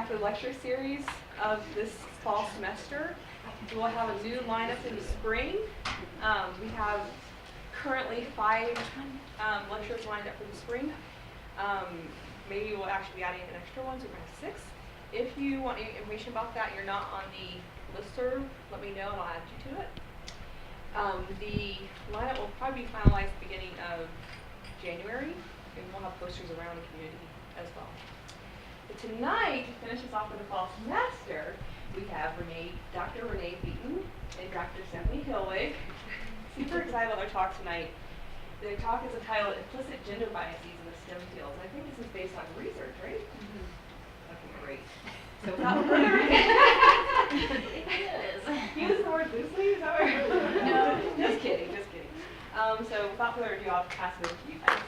after the lecture series of this fall semester. We'll have a new lineup in the spring. We have currently 5 lectures lined up for the spring. Maybe we'll actually be adding an extra one, so we're going to have 6. If you want any information about that, you're not on the listserv, let me know and I'll add you to it. The lineup will probably be finalized at the beginning of January, and we'll have posters around the community as well. But tonight, to finish us off for the fall semester, we have Dr. Renee Beeton and Dr. Stephanie Hilwig. Super excited about their talk tonight. Their talk is entitled Implicit Gender Biases in the STEM Fields. I think this is based on research, right? Mm-hmm. Okay, great. So without further ado, use the word loosely, is that right? No, just kidding, just kidding. So without further ado, I'll pass it over to you guys.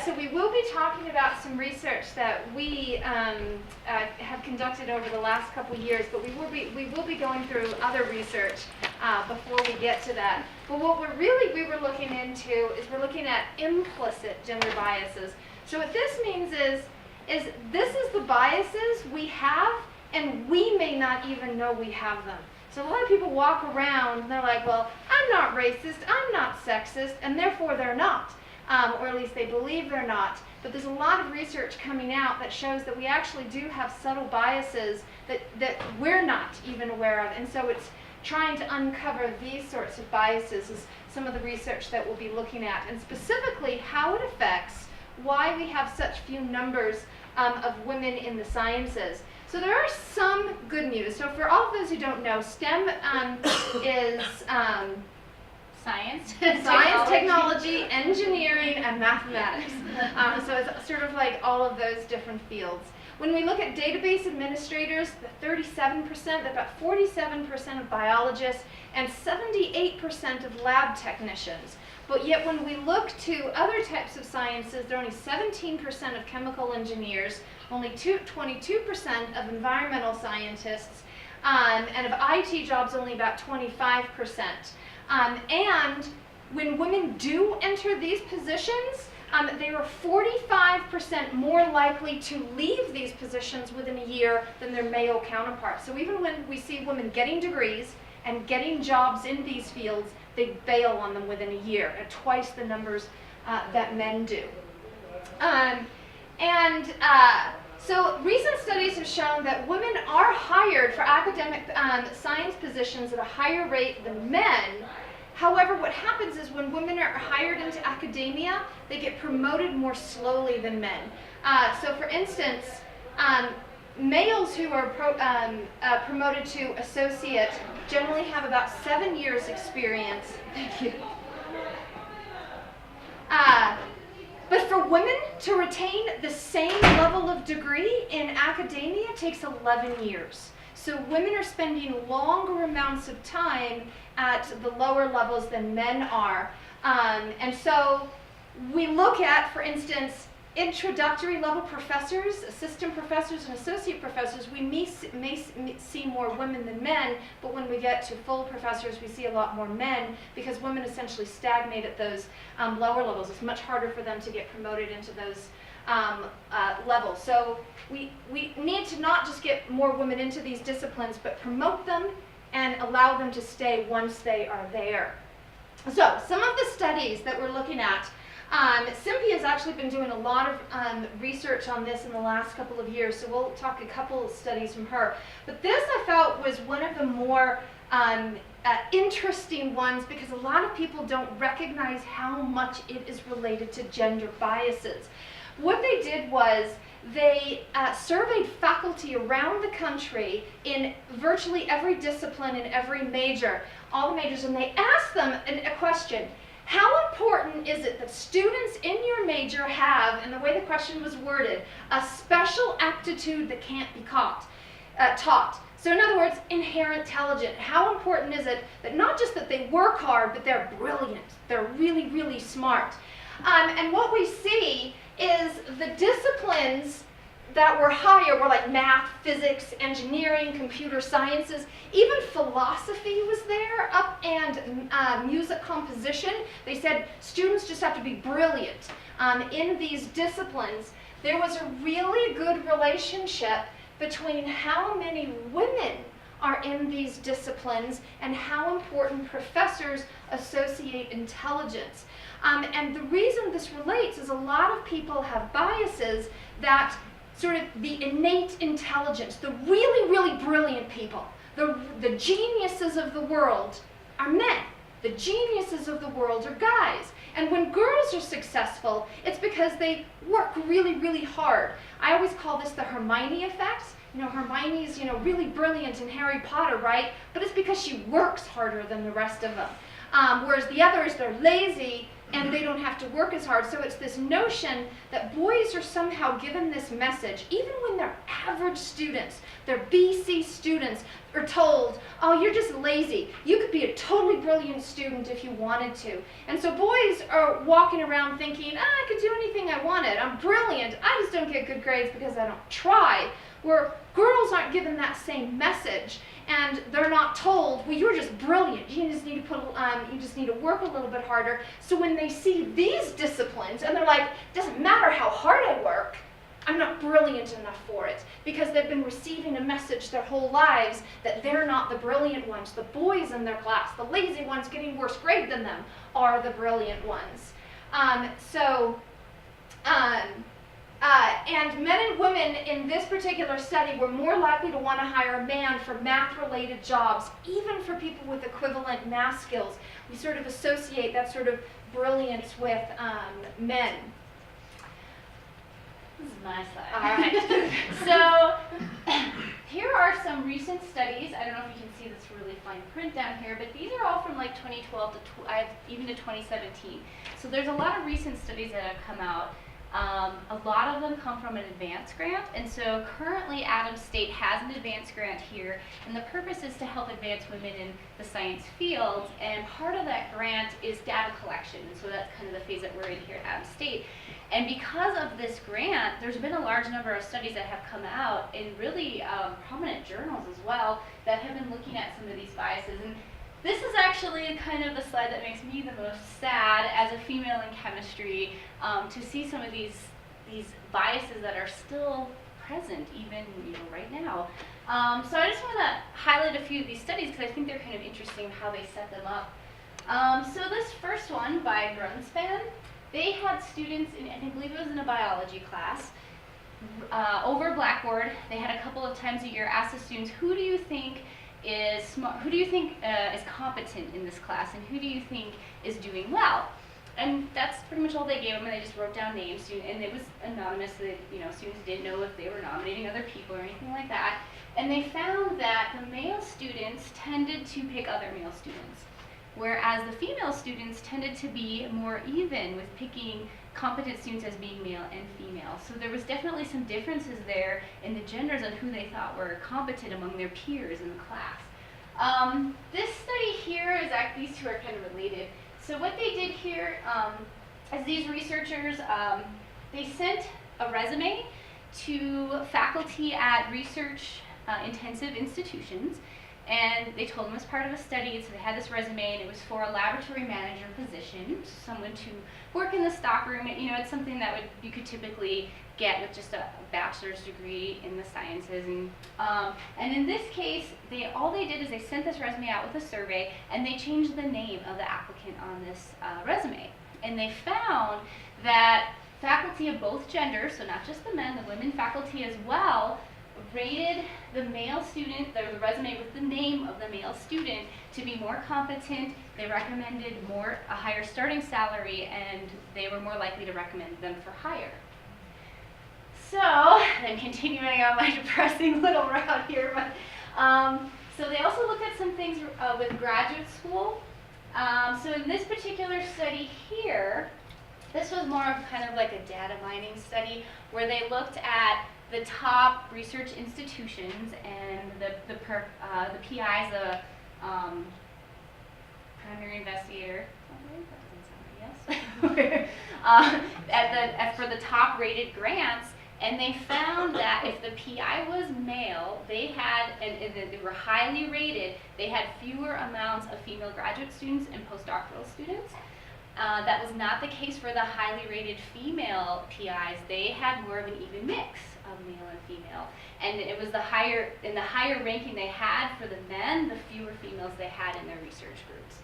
So we will be talking about some research that we have conducted over the last couple years, but we will be going through other research before we get to that. But what we were looking into is we're looking at implicit gender biases. So what this means is this is the biases we have, and we may not even know we have them. So a lot of people walk around and they're like, well, I'm not racist, I'm not sexist, and therefore they're not. Or at least they believe they're not. But there's a lot of research coming out that shows that we actually do have subtle biases that we're not even aware of. And so it's trying to uncover these sorts of biases is some of the research that we'll be looking at, and specifically how it affects why we have such few numbers of women in the sciences. So there are some good news. So for all of those who don't know, STEM is science, technology, engineering, and mathematics. So it's sort of like all of those different fields. When we look at database administrators, 37%, about 47% of biologists, and 78% of lab technicians. But yet when we look to other types of sciences, there are only 17% of chemical engineers, only 22% of environmental scientists, and of IT jobs only about 25%. And when women do enter these positions, they are 45% more likely to leave these positions within a year than their male counterparts. So even when we see women getting degrees and getting jobs in these fields, they bail on them within a year, at twice the numbers that men do. So recent studies have shown that women are hired for academic science positions at a higher rate than men. However, what happens is when women are hired into academia, they get promoted more slowly than men. So for instance, males who are promoted to associate generally have about 7 years experience. Thank you. But for women to retain the same level of degree in academia takes 11 years. So women are spending longer amounts of time at the lower levels than men are. And so we look at, for instance, introductory level professors, assistant professors, and associate professors. We may see more women than men, but when we get to full professors, we see a lot more men because women essentially stagnate at those lower levels. It's much harder for them to get promoted into those levels. So we need to not just get more women into these disciplines, but promote them and allow them to stay once they are there. So some of the studies that we're looking at, Cynthia has actually been doing a lot of research on this in the last couple of years, so we'll talk a couple of studies from her. But this I felt was one of the more interesting ones because a lot of people don't recognize how much it is related to gender biases. What they did was they surveyed faculty around the country in virtually every discipline and every major, all the majors, and they asked them a question. How important is it that students in your major have, and the way the question was worded, a special aptitude that can't be taught? So in other words, inherent intelligence. How important is it that not just that they work hard, but they're brilliant, they're really, really smart? And what we see is the disciplines that were higher were like math, physics, engineering, computer sciences. Even philosophy was there, and music composition. They said students just have to be brilliant in these disciplines. There was a really good relationship between how many women are in these disciplines and how important professors associate intelligence. And the reason this relates is a lot of people have biases that sort of the innate intelligence, the really, really brilliant people, the geniuses of the world are men. The geniuses of the world are guys. And when girls are successful, it's because they work really, really hard. I always call this the Hermione Effect. You know, Hermione's, really brilliant in Harry Potter, right? But it's because she works harder than the rest of them. Whereas the others, they're lazy and they don't have to work as hard. So it's this notion that boys are somehow given this message, even when they're average students, they're BC students, are told, oh, you're just lazy. You could be a totally brilliant student if you wanted to. And so boys are walking around thinking, I could do anything I wanted. I'm brilliant. I just don't get good grades because I don't try. Where girls aren't given that same message, and they're not told, well, you're just brilliant. You just need to work a little bit harder. So when they see these disciplines, and they're like, it doesn't matter how hard I work, I'm not brilliant enough for it, because they've been receiving a message their whole lives that they're not the brilliant ones. The boys in their class, the lazy ones getting worse grade than them, are the brilliant ones. And men and women in this particular study were more likely to want to hire a man for math-related jobs, even for people with equivalent math skills. We sort of associate that sort of brilliance with men. This is my slide. All right. So here are some recent studies. I don't know if you can see this really fine print down here, but these are all from like 2012 to even to 2017. So there's a lot of recent studies that have come out. A lot of them come from an advanced grant, and so currently Adams State has an advanced grant here, and the purpose is to help advance women in the science fields, and part of that grant is data collection, and so that's kind of the phase that we're in here at Adams State. And because of this grant, there's been a large number of studies that have come out in really prominent journals as well that have been looking at some of these biases. And this is actually kind of the slide that makes me the most sad as a female in chemistry, to see some of these biases that are still present even right now. So I just want to highlight a few of these studies because I think they're kind of interesting how they set them up. So this first one by Grunspan, they had students in, I believe it was in a biology class, over Blackboard. They had a couple of times a year ask the students, who do you think is smart, who do you think is competent in this class, and who do you think is doing well? And that's pretty much all they gave them, and they just wrote down names, and it was anonymous, so that, students didn't know if they were nominating other people or anything like that. And they found that the male students tended to pick other male students, whereas the female students tended to be more even with picking competent students as being male and female. So there was definitely some differences there in the genders on who they thought were competent among their peers in the class. This study here is actually, these two are kind of related. So what they did here is these researchers, they sent a resume to faculty at research intensive institutions, and they told them it was part of a study, so they had this resume, and it was for a laboratory manager position, someone to work in the stockroom. It's something that you could typically get with just a bachelor's degree in the sciences. And in this case, all they did is they sent this resume out with a survey, and they changed the name of the applicant on this resume. And they found that faculty of both genders, so not just the men, the women faculty as well, rated the male student, the resume with the name of the male student, to be more competent. They recommended a higher starting salary, and they were more likely to recommend them for hire. So, then continuing on my depressing little route here, but so they also looked at some things with graduate school. So in this particular study here, this was more of kind of like a data mining study where they looked at the top research institutions and the PIs, the primary investigator. That doesn't sound right, yes. For the top rated grants, And they found that if the PI was male, they had, and they were highly rated, they had fewer amounts of female graduate students and postdoctoral students. That was not the case for the highly rated female PIs. They had more of an even mix of male and female. And it was in the higher ranking they had for the men, the fewer females they had in their research groups.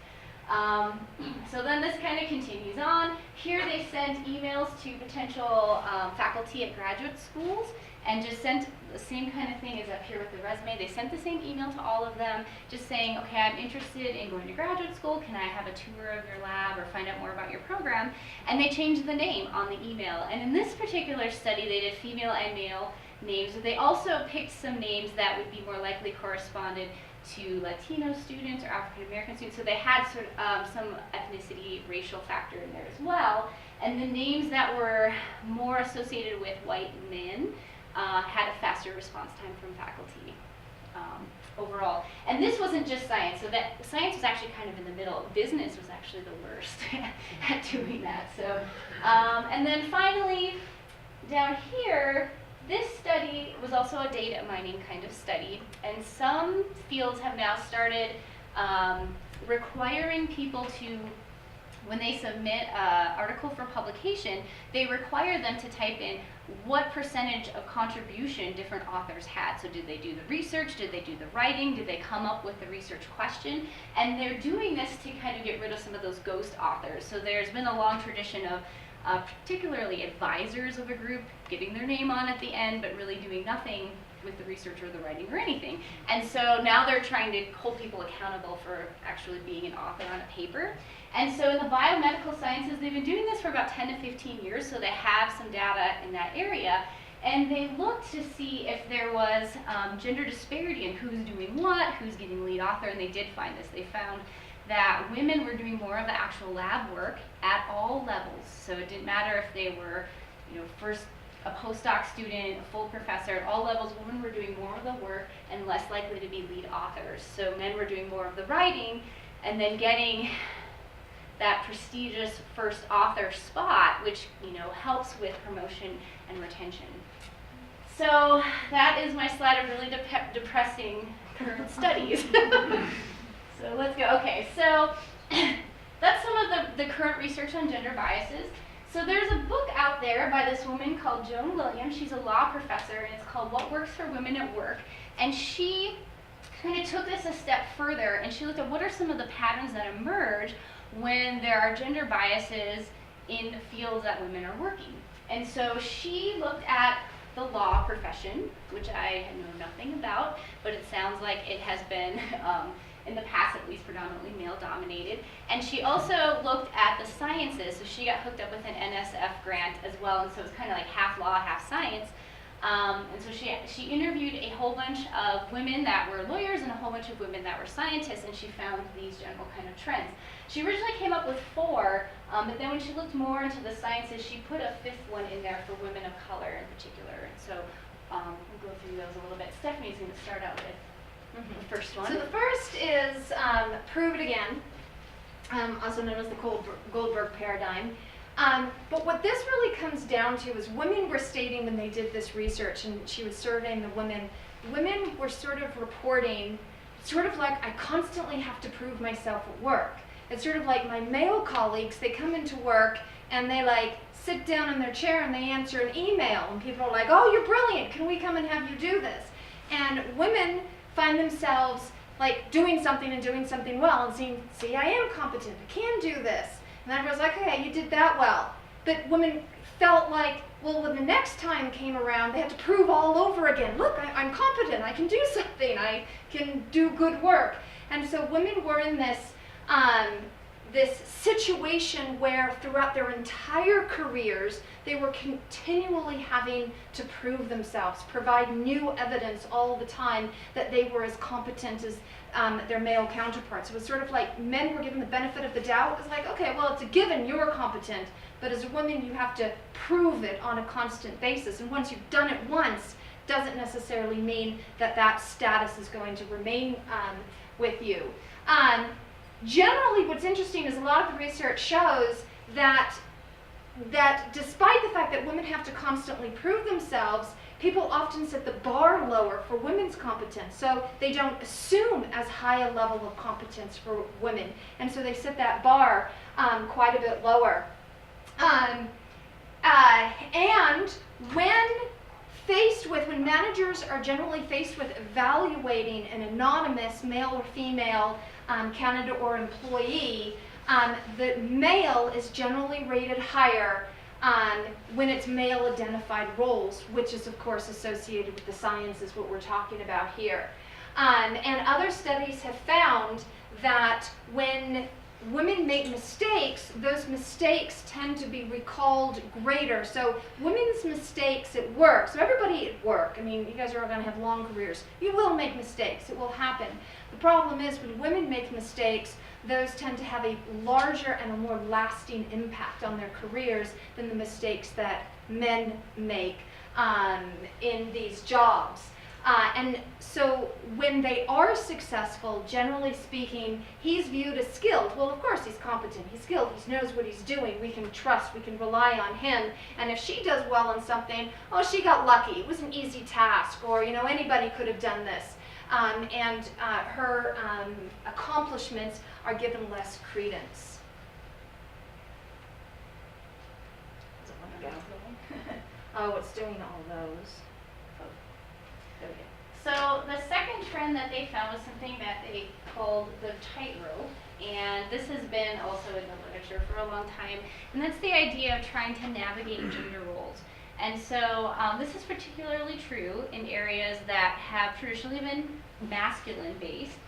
So then this kind of continues on. Here they sent emails to potential faculty at graduate schools and just sent the same kind of thing as up here with the resume. They sent the same email to all of them just saying, okay, I'm interested in going to graduate school. Can I have a tour of your lab or find out more about your program? And they changed the name on the email. And in this particular study, they did female and male names. But they also picked some names that would be more likely corresponded to Latino students or African American students. So they had sort of some ethnicity, racial factor in there as well. And the names that were more associated with white men had a faster response time from faculty overall. And this wasn't just science, so that science was actually kind of in the middle. Business was actually the worst at doing that. So, and then finally, down here, this study was also a data mining kind of study, and some fields have now started requiring people to, when they submit an article for publication, they require them to type in what percentage of contribution different authors had. So did they do the research? Did they do the writing? Did they come up with the research question? And they're doing this to kind of get rid of some of those ghost authors. So there's been a long tradition of particularly advisors of a group getting their name on at the end, but really doing nothing with the research or the writing or anything. And so now they're trying to hold people accountable for actually being an author on a paper. And so in the biomedical sciences, they've been doing this for about 10 to 15 years, so they have some data in that area. And they looked to see if there was gender disparity in who's doing what, who's getting lead author, and they did find this. They found that women were doing more of the actual lab work at all levels. So it didn't matter if they were, first a postdoc student, a full professor, at all levels, women were doing more of the work and less likely to be lead authors. So men were doing more of the writing and then getting that prestigious first author spot, which helps with promotion and retention. So that is my slide of really depressing current studies. So let's go. Okay, so that's some of the current research on gender biases. So there's a book out there by this woman called Joan Williams. She's a law professor, and it's called What Works for Women at Work. And she kind of took this a step further, and she looked at what are some of the patterns that emerge when there are gender biases in the fields that women are working. And so she looked at the law profession, which I know nothing about, but it sounds like it has been in the past at least predominantly male dominated. And she also looked at the sciences, so she got hooked up with an NSF grant as well, and so it's kind of like half law, half science. And so she interviewed a whole bunch of women that were lawyers and a whole bunch of women that were scientists, and she found these general kind of trends. She originally came up with 4, but then when she looked more into the sciences, she put a 5th one in there for women of color in particular. And so we'll go through those a little bit. Stephanie's going to start out with the first one. So the first is Prove It Again, also known as the Goldberg paradigm. But what this really comes down to is women were stating when they did this research, and she was surveying the women were sort of reporting, sort of like, I constantly have to prove myself at work. It's sort of like my male colleagues, they come into work and they like sit down in their chair and they answer an email, and people are like, oh, you're brilliant, can we come and have you do this? And women find themselves like doing something and doing something well and saying, see, I am competent, I can do this. And everyone's like, okay, you did that well. But women felt like, well, when the next time came around, they had to prove all over again. Look, I'm competent, I can do something, I can do good work. And so women were in this situation where throughout their entire careers, they were continually having to prove themselves, provide new evidence all the time that they were as competent as their male counterparts. It was sort of like men were given the benefit of the doubt. It was like, okay, well, it's a given, you're competent, but as a woman, you have to prove it on a constant basis. And once you've done it once, doesn't necessarily mean that that status is going to remain with you. Generally, what's interesting is a lot of the research shows that that despite the fact that women have to constantly prove themselves, people often set the bar lower for women's competence. So they don't assume as high a level of competence for women. And so they set that bar quite a bit lower. And when managers are generally faced with evaluating an anonymous male or female candidate or employee, the male is generally rated higher when it's male identified roles, which is of course associated with the sciences, what we're talking about here. And other studies have found that when women make mistakes, those mistakes tend to be recalled greater. So women's mistakes at work, so everybody at work, I mean, you guys are all going to have long careers. You will make mistakes. It will happen. The problem is when women make mistakes, those tend to have a larger and a more lasting impact on their careers than the mistakes that men make in these jobs. And so when they are successful, generally speaking, he's viewed as skilled. Well, of course he's competent, he's skilled, he knows what he's doing, we can trust, we can rely on him. And if she does well on something, oh, she got lucky, it was an easy task, or, you know, anybody could have done this. Her accomplishments are given less credence. Oh, it's doing all those. So the second trend that they found was something that they called the tightrope, and this has been also in the literature for a long time, and that's the idea of trying to navigate gender roles. And so this is particularly true in areas that have traditionally been masculine based.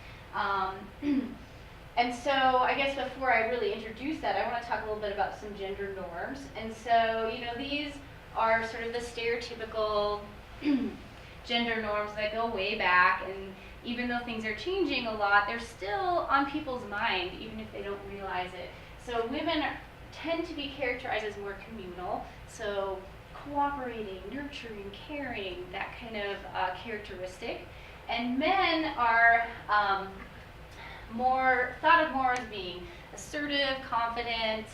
And so I guess before I really introduce that, I want to talk a little bit about some gender norms. And so, you know, these are sort of the stereotypical gender norms that go way back, and even though things are changing a lot, they're still on people's mind, even if they don't realize it. So women tend to be characterized as more communal, so cooperating, nurturing, caring, that kind of characteristic. And men are thought of more as being assertive, confident,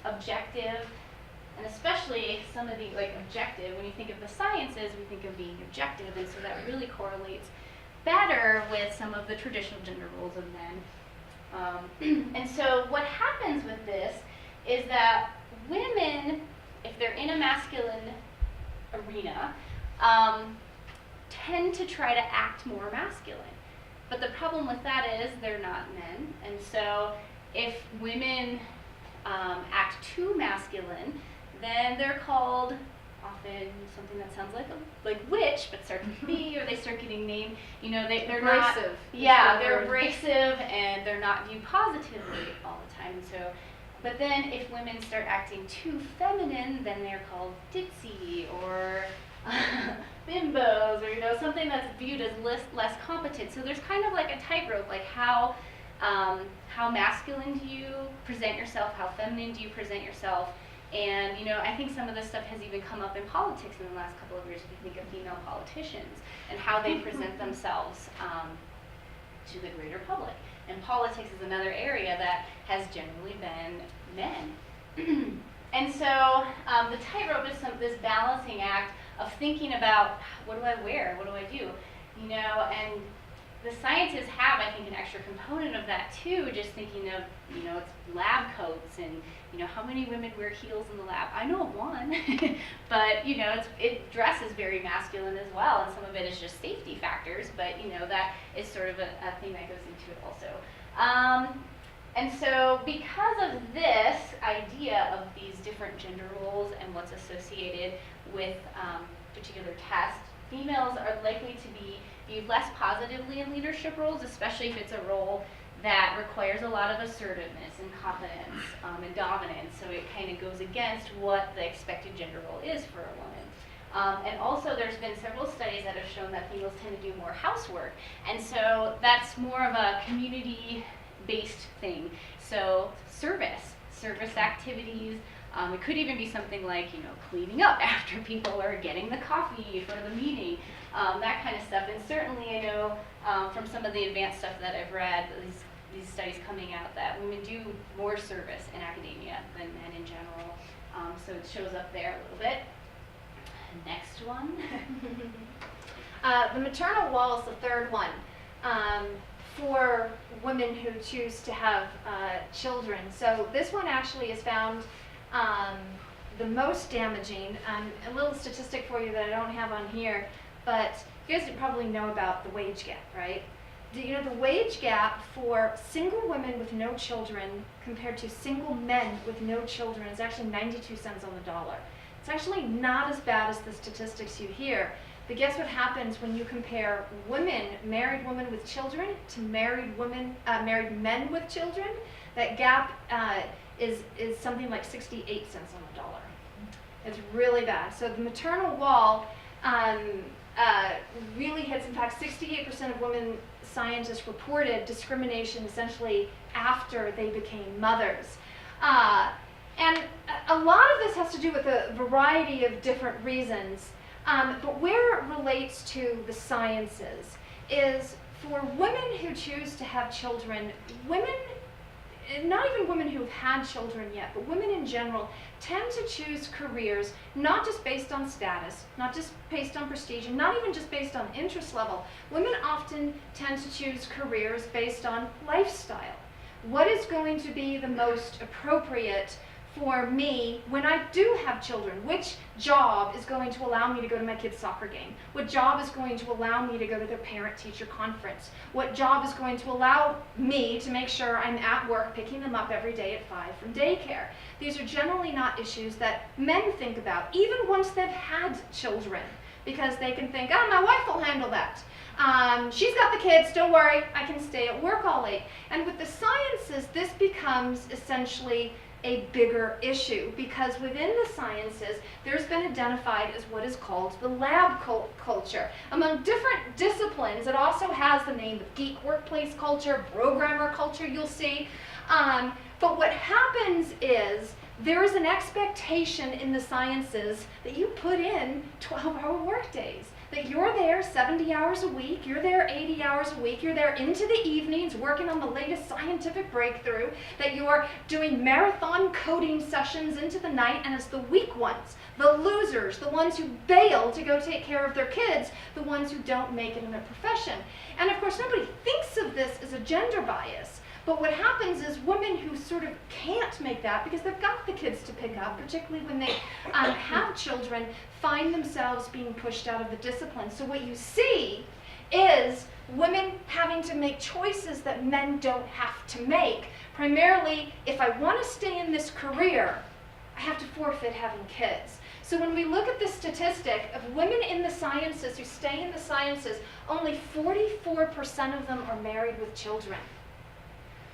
objective. And especially some of the, like, objective, when you think of the sciences, we think of being objective, and so that really correlates better with some of the traditional gender roles of men. And so what happens with this is that women, if they're in a masculine arena, tend to try to act more masculine. But the problem with that is they're not men, and so if women act too masculine, then they're called often something that sounds like witch, but starts with B, or they start getting named. You know, they're abrasive. not. Yeah, they're abrasive, and they're not viewed positively all the time. So, but then if women start acting too feminine, then they're called ditzy or bimbos, or, you know, something that's viewed as less competent. So there's kind of like a tightrope, like how masculine do you present yourself, how feminine do you present yourself. And, you know, I think some of this stuff has even come up in politics in the last couple of years, if you think of female politicians and how they present themselves to the greater public. And politics is another area that has generally been men. And so the tightrope is this balancing act of thinking about, what do I wear, what do I do? You know, and the sciences have, I think, an extra component of that too, just thinking of, you know, it's lab coats and, you know, how many women wear heels in the lab? I know of one, but, you know, it dresses very masculine as well, and some of it is just safety factors, but, you know, that is sort of a thing that goes into it also. And so because of this idea of these different gender roles and what's associated with particular tests, females are likely to be viewed less positively in leadership roles, especially if it's a role that requires a lot of assertiveness and confidence and dominance. So it kind of goes against what the expected gender role is for a woman. And also there's been several studies that have shown that females tend to do more housework. And so that's more of a community-based thing. So service activities. It could even be something like, you know, cleaning up after people or getting the coffee for the meeting, that kind of stuff. And certainly I know from some of the advanced stuff that I've read, these studies coming out, that women do more service in academia than men in general. so it shows up there a little bit. Next one. The maternal wall is the third one for women who choose to have children. So this one actually is found the most damaging. A little statistic for you that I don't have on here, but you guys probably know about the wage gap, right? You know, the wage gap for single women with no children compared to single men with no children is actually 92 cents on the dollar. It's actually not as bad as the statistics you hear. But guess what happens when you compare married women with children, to married men with children? That gap is something like 68 cents on the dollar. It's really bad. So the maternal wall really hits. In fact, 68% of women scientists reported discrimination essentially after they became mothers. And a lot of this has to do with a variety of different reasons. But where it relates to the sciences is for women who choose to have children, women, not even women who've had children yet, but women in general, tend to choose careers not just based on status, not just based on prestige, and not even just based on interest level. Women often tend to choose careers based on lifestyle. What is going to be the most appropriate for me when I do have children? Which job is going to allow me to go to my kid's soccer game? What job is going to allow me to go to their parent-teacher conference? What job is going to allow me to make sure I'm at work picking them up every day at 5 from daycare? These are generally not issues that men think about, even once they've had children, because they can think, oh, my wife will handle that. She's got the kids, don't worry, I can stay at work all late. And with the sciences, this becomes essentially a bigger issue, because within the sciences, there's been identified as what is called the lab culture. Among different disciplines, it also has the name of geek workplace culture, programmer culture, you'll see. But what happens is there is an expectation in the sciences that you put in 12-hour work days. That you're there 70 hours a week, you're there 80 hours a week, you're there into the evenings working on the latest scientific breakthrough, that you're doing marathon coding sessions into the night, and it's the weak ones, the losers, the ones who bail to go take care of their kids, the ones who don't make it in their profession. And of course, nobody thinks of this as a gender bias. But what happens is women who sort of can't make that because they've got the kids to pick up, particularly when they have children, find themselves being pushed out of the discipline. So what you see is women having to make choices that men don't have to make. Primarily, if I want to stay in this career, I have to forfeit having kids. So when we look at the statistic of women in the sciences who stay in the sciences, only 44% of them are married with children.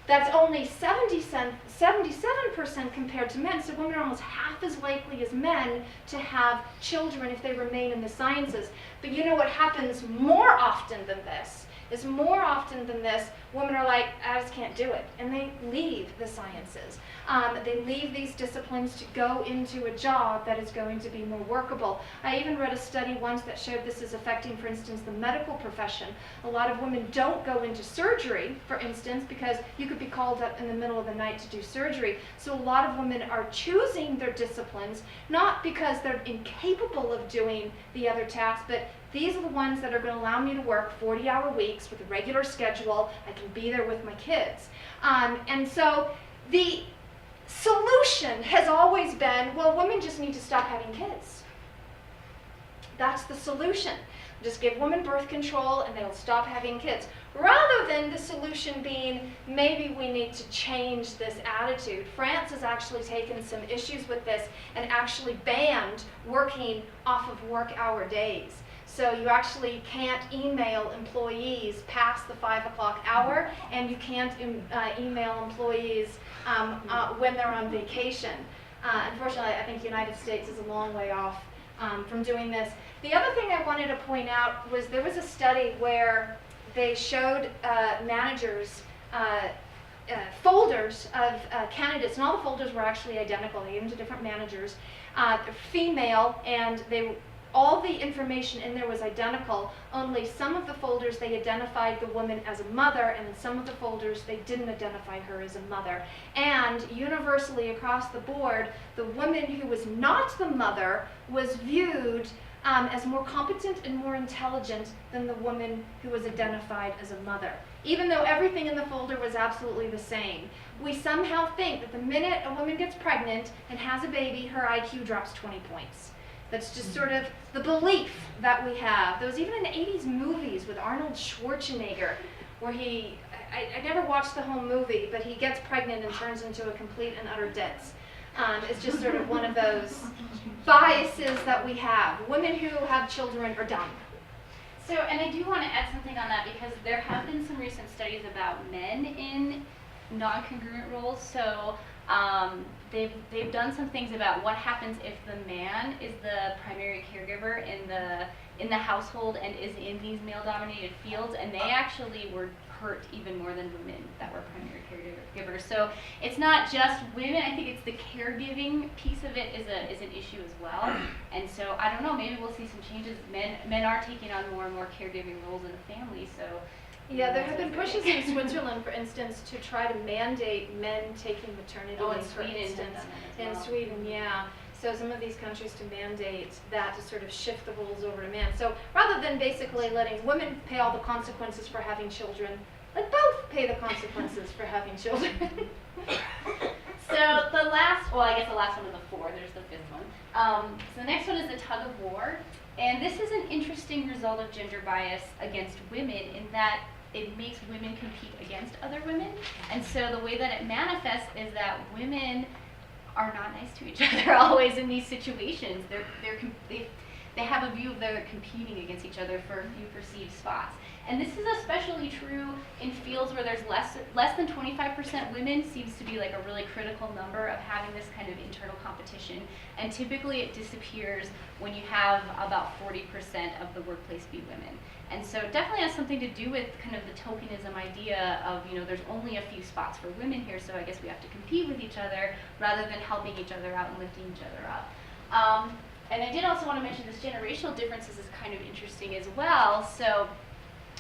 That's only 77% compared to men, so women are almost half as likely as men to have children if they remain in the sciences. But you know what happens more often than this? Women are like, I just can't do it, and they leave the sciences. They leave these disciplines to go into a job that is going to be more workable. I even read a study once that showed this is affecting, for instance, the medical profession. A lot of women don't go into surgery, for instance, because you could be called up in the middle of the night to do surgery. So a lot of women are choosing their disciplines, not because they're incapable of doing the other tasks, but these are the ones that are going to allow me to work 40-hour weeks with a regular schedule. I can be there with my kids. And so the solution has always been, well, women just need to stop having kids. That's the solution. Just give women birth control and they'll stop having kids. Rather than the solution being, maybe we need to change this attitude. France has actually taken some issues with this and actually banned working off of work hour days. So you actually can't email employees past the 5 o'clock hour, and you can't email employees when they're on vacation. Unfortunately, I think the United States is a long way off from doing this. The other thing I wanted to point out was there was a study where they showed managers folders of candidates, and all the folders were actually identical. They gave them to different managers, female, and they all the information in there was identical, only some of the folders they identified the woman as a mother, and in some of the folders they didn't identify her as a mother. And universally across the board, the woman who was not the mother was viewed as more competent and more intelligent than the woman who was identified as a mother. Even though everything in the folder was absolutely the same, we somehow think that the minute a woman gets pregnant and has a baby, her IQ drops 20 points. That's just sort of the belief that we have. There was even in the 80s movies with Arnold Schwarzenegger where I never watched the whole movie, but he gets pregnant and turns into a complete and utter ditz. It's just sort of one of those biases that we have. Women who have children are dumb. So, and I do want to add something on that because there have been some recent studies about men in non-congruent roles. So they've done some things about what happens if the man is the primary caregiver in the household and is in these male-dominated fields, and they actually were hurt even more than women that were primary caregivers. So it's not just women. I think it's the caregiving piece of it is an issue as well. And so I don't know. Maybe we'll see some changes. Men are taking on more and more caregiving roles in the family. So. Yeah, there have been pushes in Switzerland, for instance, to try to mandate men taking maternity leave, for instance. In Sweden, yeah. So some of these countries to mandate that, to sort of shift the roles over to men. So rather than basically letting women pay all the consequences for having children, let both pay the consequences for having children. So the last one of the four, there's the fifth one. So the next one is the tug of war. And this is an interesting result of gender bias against women in that it makes women compete against other women. And so the way that it manifests is that women are not nice to each other always in these situations. They have a view of they're competing against each other for a few perceived spots. And this is especially true in fields where there's less than 25% women. Seems to be like a really critical number of having this kind of internal competition. And typically it disappears when you have about 40% of the workplace be women. And so it definitely has something to do with kind of the tokenism idea of, there's only a few spots for women here, so I guess we have to compete with each other rather than helping each other out and lifting each other up. And I did also want to mention this generational differences is kind of interesting as well. So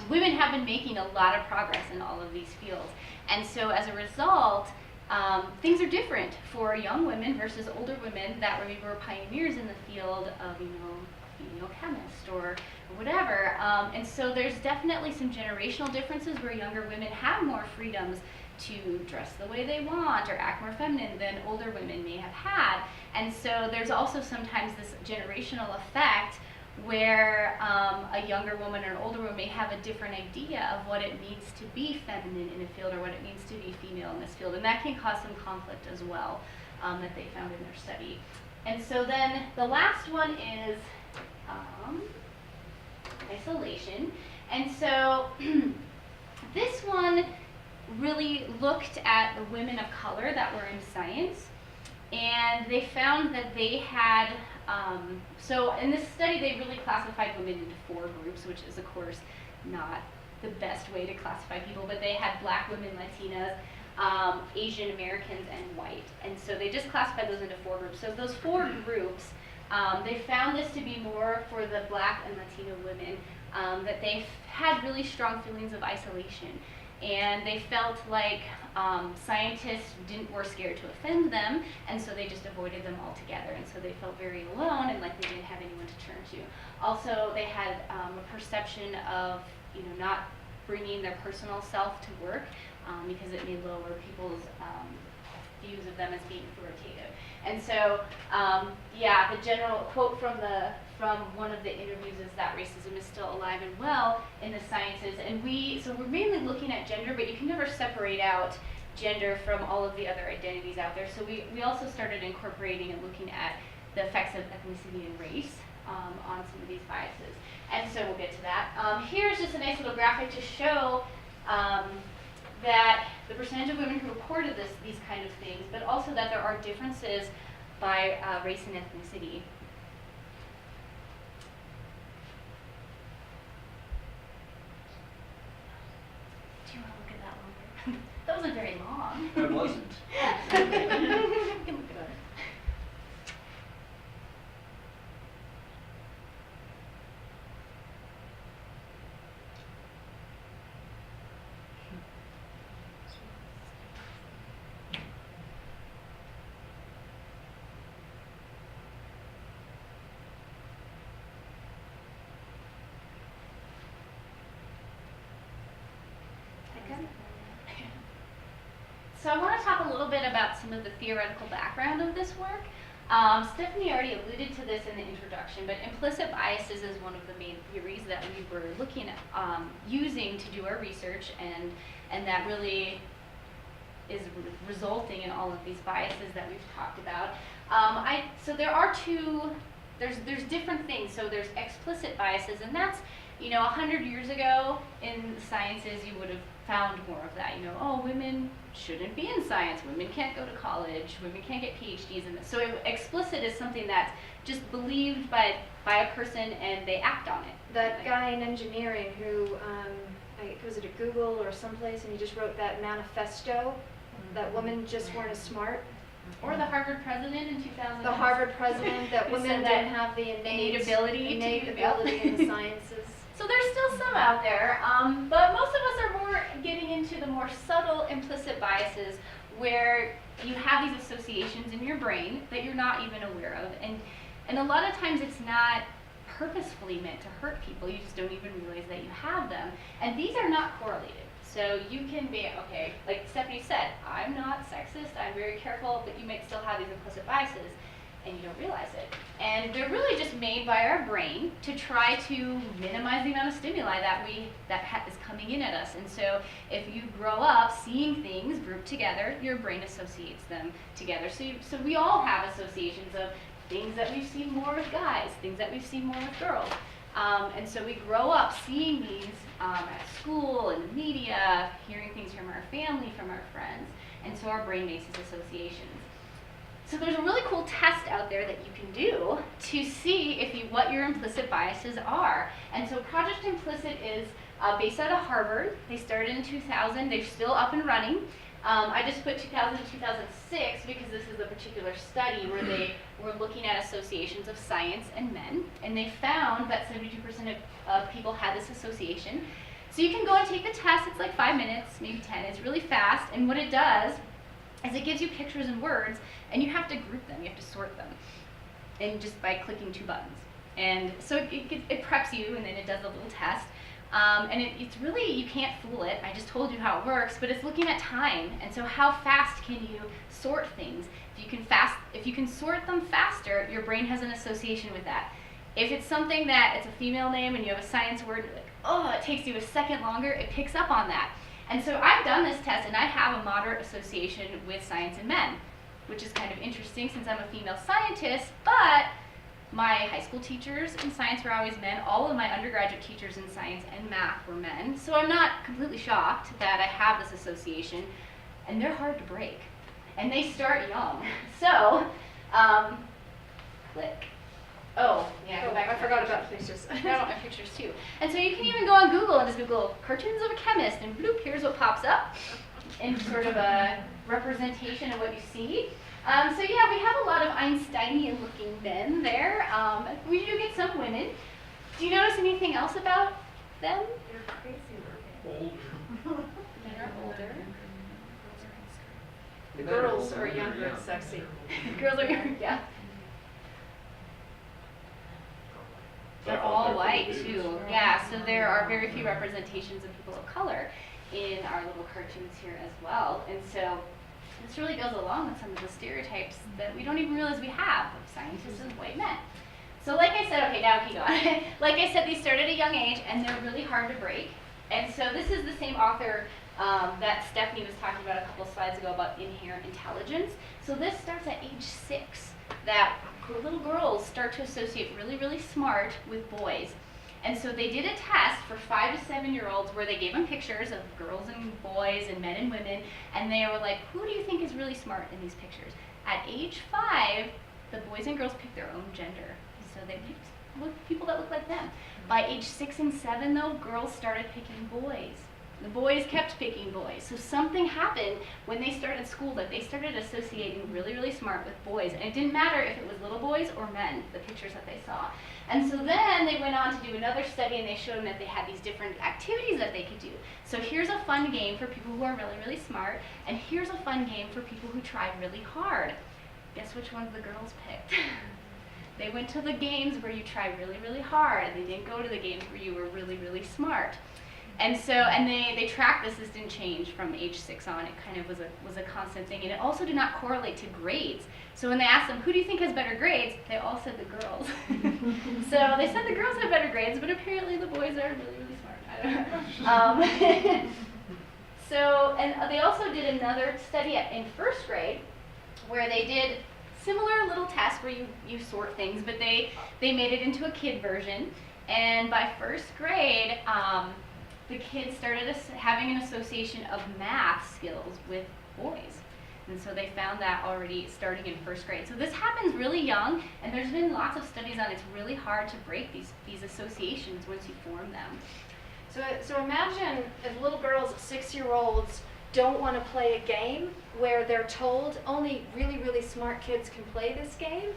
women have been making a lot of progress in all of these fields. And so as a result, things are different for young women versus older women that maybe were pioneers in the field of, female chemist or whatever. And so there's definitely some generational differences where younger women have more freedoms to dress the way they want or act more feminine than older women may have had. And so there's also sometimes this generational effect where a younger woman or an older woman may have a different idea of what it means to be feminine in a field or what it means to be female in this field. And that can cause some conflict as well that they found in their study. And so then the last one is isolation. And so this one really looked at the women of color that were in science, and they found that they had, so in this study they really classified women into 4 groups, which is of course not the best way to classify people, but they had black women, Latinas, Asian Americans, and white. And so they just classified those into 4 groups. So those 4 groups, they found this to be more for the black and Latino women, that they had really strong feelings of isolation. And they felt like scientists were scared to offend them, and so they just avoided them altogether. And so they felt very alone and like they didn't have anyone to turn to. Also, they had a perception of not bringing their personal self to work because it may lower people's views of them as being authoritative. And so, the general quote from one of the interviews is that racism is still alive and well in the sciences. And we're mainly looking at gender, but you can never separate out gender from all of the other identities out there. So we also started incorporating and looking at the effects of ethnicity and race on some of these biases. And so we'll get to that. Here's just a nice little graphic to show that the percentage of women who reported these kind of things, but also that there are differences by race and ethnicity. Do you want to look at that longer? That wasn't very long. It wasn't. You can look it up. So I want to talk a little bit about some of the theoretical background of this work. Stephanie already alluded to this in the introduction, but implicit biases is one of the main theories that we were looking at using to do our research, and that really is resulting in all of these biases that we've talked about. So there are there's different things. So there's explicit biases, and that's, 100 years ago in the sciences, you would have found more of that. Oh, women shouldn't be in science, women can't go to college, women can't get PhDs in this. So explicit is something that's just believed by a person and they act on it. That guy in engineering who, was it at Google or someplace, and he just wrote that manifesto that women just weren't as smart? Or the Harvard president in 2000. The Harvard president, that Who women said that didn't have the innate ability in the sciences. So there's still some out there, but most of us are more getting into the more subtle implicit biases where you have these associations in your brain that you're not even aware of. And a lot of times it's not purposefully meant to hurt people, you just don't even realize that you have them. And these are not correlated. So you can be, okay, like Stephanie said, I'm not sexist, I'm very careful, but you might still have these implicit biases and you don't realize it. And they're really just made by our brain to try to minimize the amount of stimuli that is coming in at us. And so if you grow up seeing things grouped together, your brain associates them together. So we all have associations of things that we've seen more with guys, things that we've seen more with girls. And so we grow up seeing these at school, in the media, hearing things from our family, from our friends, and so our brain makes these associations. So there's a really cool test out there that you can do to see what your implicit biases are. And so Project Implicit is based out of Harvard. They started in 2000. They're still up and running. I just put 2000 to 2006 because this is a particular study where they were looking at associations of science and men, and they found that 72% of people had this association. So you can go and take the test. It's like 5 minutes, maybe 10. It's really fast, and what it does is it gives you pictures and words, and you have to group them, you have to sort them, and just by clicking 2 buttons. And so it preps you, and then it does a little test. And it's really, you can't fool it. I just told you how it works, but it's looking at time. And so how fast can you sort things? If you can sort them faster, your brain has an association with that. If it's something that it's a female name and you have a science word, like, oh, it takes you a second longer, it picks up on that. And so I've done this test, and I have a moderate association with science and men, which is kind of interesting since I'm a female scientist, but my high school teachers in science were always men. All of my undergraduate teachers in science and math were men. So I'm not completely shocked that I have this association, and they're hard to break. And they start young. So, click. Oh, yeah, I forgot about pictures. I don't have pictures too. And so you can even go on Google and just Google cartoons of a chemist, and bloop, here's what pops up in sort of a representation of what you see. So yeah, we have a lot of Einsteinian looking men there. We do get some women. Do you notice anything else about them? They're crazy looking. Men are older. The girls are younger and sexy. Girls are younger, yeah. They're all white too. Yeah, so there are very few representations of people of color in our little cartoons here as well. And so this really goes along with some of the stereotypes that we don't even realize we have of scientists as white men. So like I said, okay, now keep going. Like I said, these start at a young age, and they're really hard to break. And so this is the same author that Stephanie was talking about a couple slides ago about inherent intelligence. So this starts at age 6, that little girls start to associate really, really smart with boys. And so they did a test for 5 to 7-year-olds where they gave them pictures of girls and boys and men and women, and they were like, who do you think is really smart in these pictures? At age 5, the boys and girls picked their own gender. So they picked people that looked like them. By age 6 and 7, though, girls started picking boys. The boys kept picking boys. So something happened when they started school that they started associating really, really smart with boys. And it didn't matter if it was little boys or men, the pictures that they saw. And so then they went on to do another study, and they showed them that they had these different activities that they could do. So here's a fun game for people who are really, really smart, and here's a fun game for people who tried really hard. Guess which ones the girls picked? They went to the games where you try really, really hard, and they didn't go to the games where you were really, really smart. And so, and they tracked this. This didn't change from age 6 on. It kind of was a constant thing, and it also did not correlate to grades. So when they asked them, who do you think has better grades, they all said the girls. So they said the girls have better grades, but apparently the boys are really, really smart. I don't know. So, and they also did another study in 1st grade where they did similar little tests where you sort things, but they made it into a kid version. And by 1st grade, the kids started having an association of math skills with boys. And so they found that already starting in 1st grade. So this happens really young, and there's been lots of studies on it's really hard to break these associations once you form them. So imagine if little girls, 6-year-olds, don't want to play a game where they're told only really, really smart kids can play this game.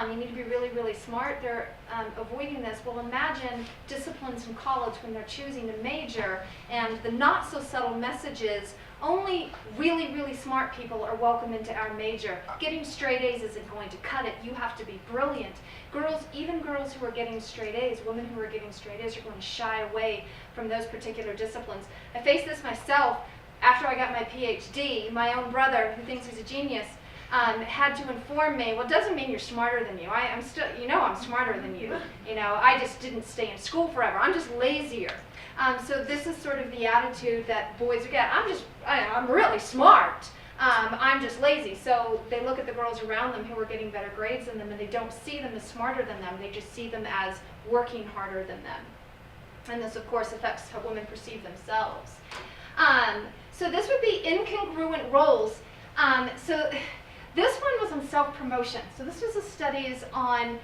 You need to be really, really smart. They're avoiding this. Well, imagine disciplines in college when they're choosing a major, and the not so subtle messages, only really, really smart people are welcome into our major. Getting straight A's isn't going to cut it. You have to be brilliant. Girls, even girls who are getting straight A's, women who are getting straight A's are going to shy away from those particular disciplines. I faced this myself after I got my PhD. My own brother, who thinks he's a genius, had to inform me, well, it doesn't mean you're smarter than you. I'm still, I'm smarter than you. I just didn't stay in school forever. I'm just lazier. So this is sort of the attitude that boys get. I'm really smart. I'm just lazy. So they look at the girls around them who are getting better grades than them, and they don't see them as smarter than them. They just see them as working harder than them. And this, of course, affects how women perceive themselves. So this would be incongruent roles. So this one was on self-promotion. So this was a studies on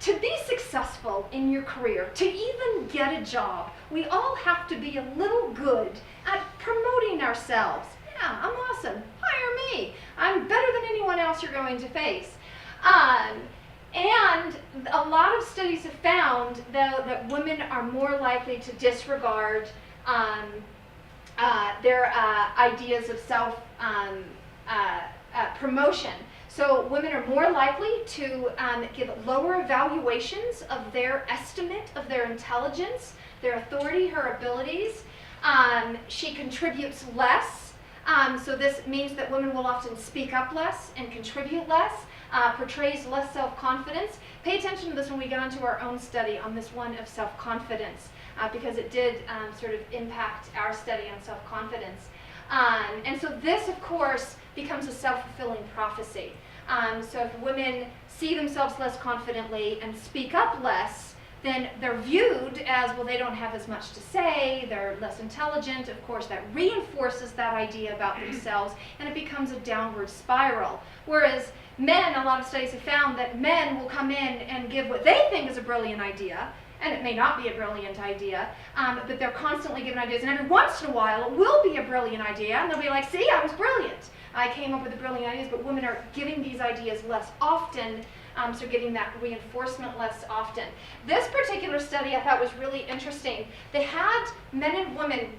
to be successful in your career, to even get a job, we all have to be a little good at promoting ourselves. Yeah, I'm awesome. Hire me. I'm better than anyone else you're going to face. And a lot of studies have found, though, that women are more likely to disregard their ideas of self-promotion. So women are more likely to give lower evaluations of their estimate of their intelligence, their authority, her abilities. She contributes less. So this means that women will often speak up less and contribute less, portrays less self-confidence. Pay attention to this when we get onto our own study on this one of self-confidence, because it did sort of impact our study on self-confidence. And so this, of course, becomes a self-fulfilling prophecy. So if women see themselves less confidently and speak up less, then they're viewed as, well, they don't have as much to say, they're less intelligent. Of course, that reinforces that idea about themselves, and it becomes a downward spiral. Whereas men, a lot of studies have found that men will come in and give what they think is a brilliant idea, and it may not be a brilliant idea, but they're constantly giving ideas, and every once in a while it will be a brilliant idea, and they'll be like, see, I was brilliant. I came up with the brilliant ideas, but women are giving these ideas less often, so getting that reinforcement less often. This particular study I thought was really interesting. They had men and women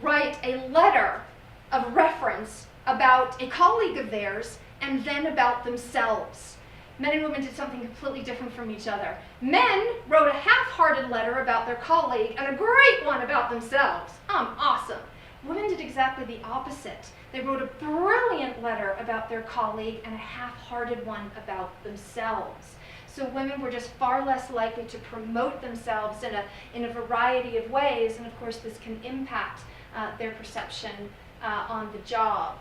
write a letter of reference about a colleague of theirs and then about themselves. Men and women did something completely different from each other. Men wrote a half-hearted letter about their colleague and a great one about themselves. Awesome. Women did exactly the opposite. They wrote a brilliant letter about their colleague and a half-hearted one about themselves. So women were just far less likely to promote themselves in a variety of ways, and of course this can impact their perception on the job.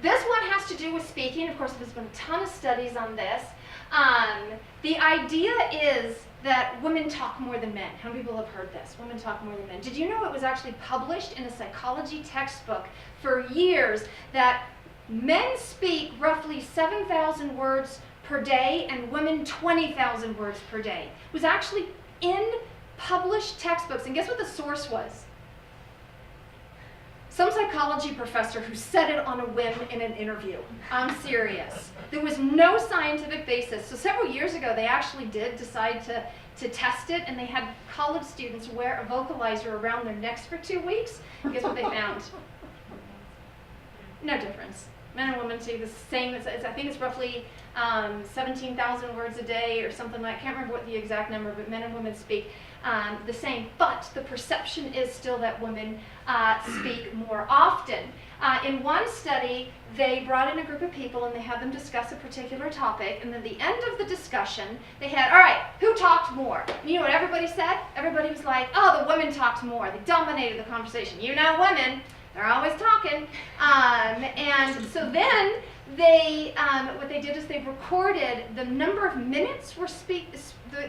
This one has to do with speaking. Of course, there's been a ton of studies on this. The idea is that women talk more than men. How many people have heard this? Women talk more than men. Did you know it was actually published in a psychology textbook for years that men speak roughly 7,000 words per day and women 20,000 words per day? It was actually in published textbooks. And guess what the source was? Some psychology professor who said it on a whim in an interview. I'm serious. There was no scientific basis. So several years ago, they actually did decide to test it, and they had college students wear a vocalizer around their necks for 2 weeks. And guess what they found? No difference. Men and women speak the same. I think it's roughly 17,000 words a day or something like. I can't remember what the exact number, but men and women speak the same. But the perception is still that women speak more often. In one study, they brought in a group of people and they had them discuss a particular topic, and then at the end of the discussion, they had, all right, who talked more? And you know what everybody said? Everybody was like, oh, the women talked more. They dominated the conversation. You know women, they're always talking. And so then they, what they did is they recorded the number of minutes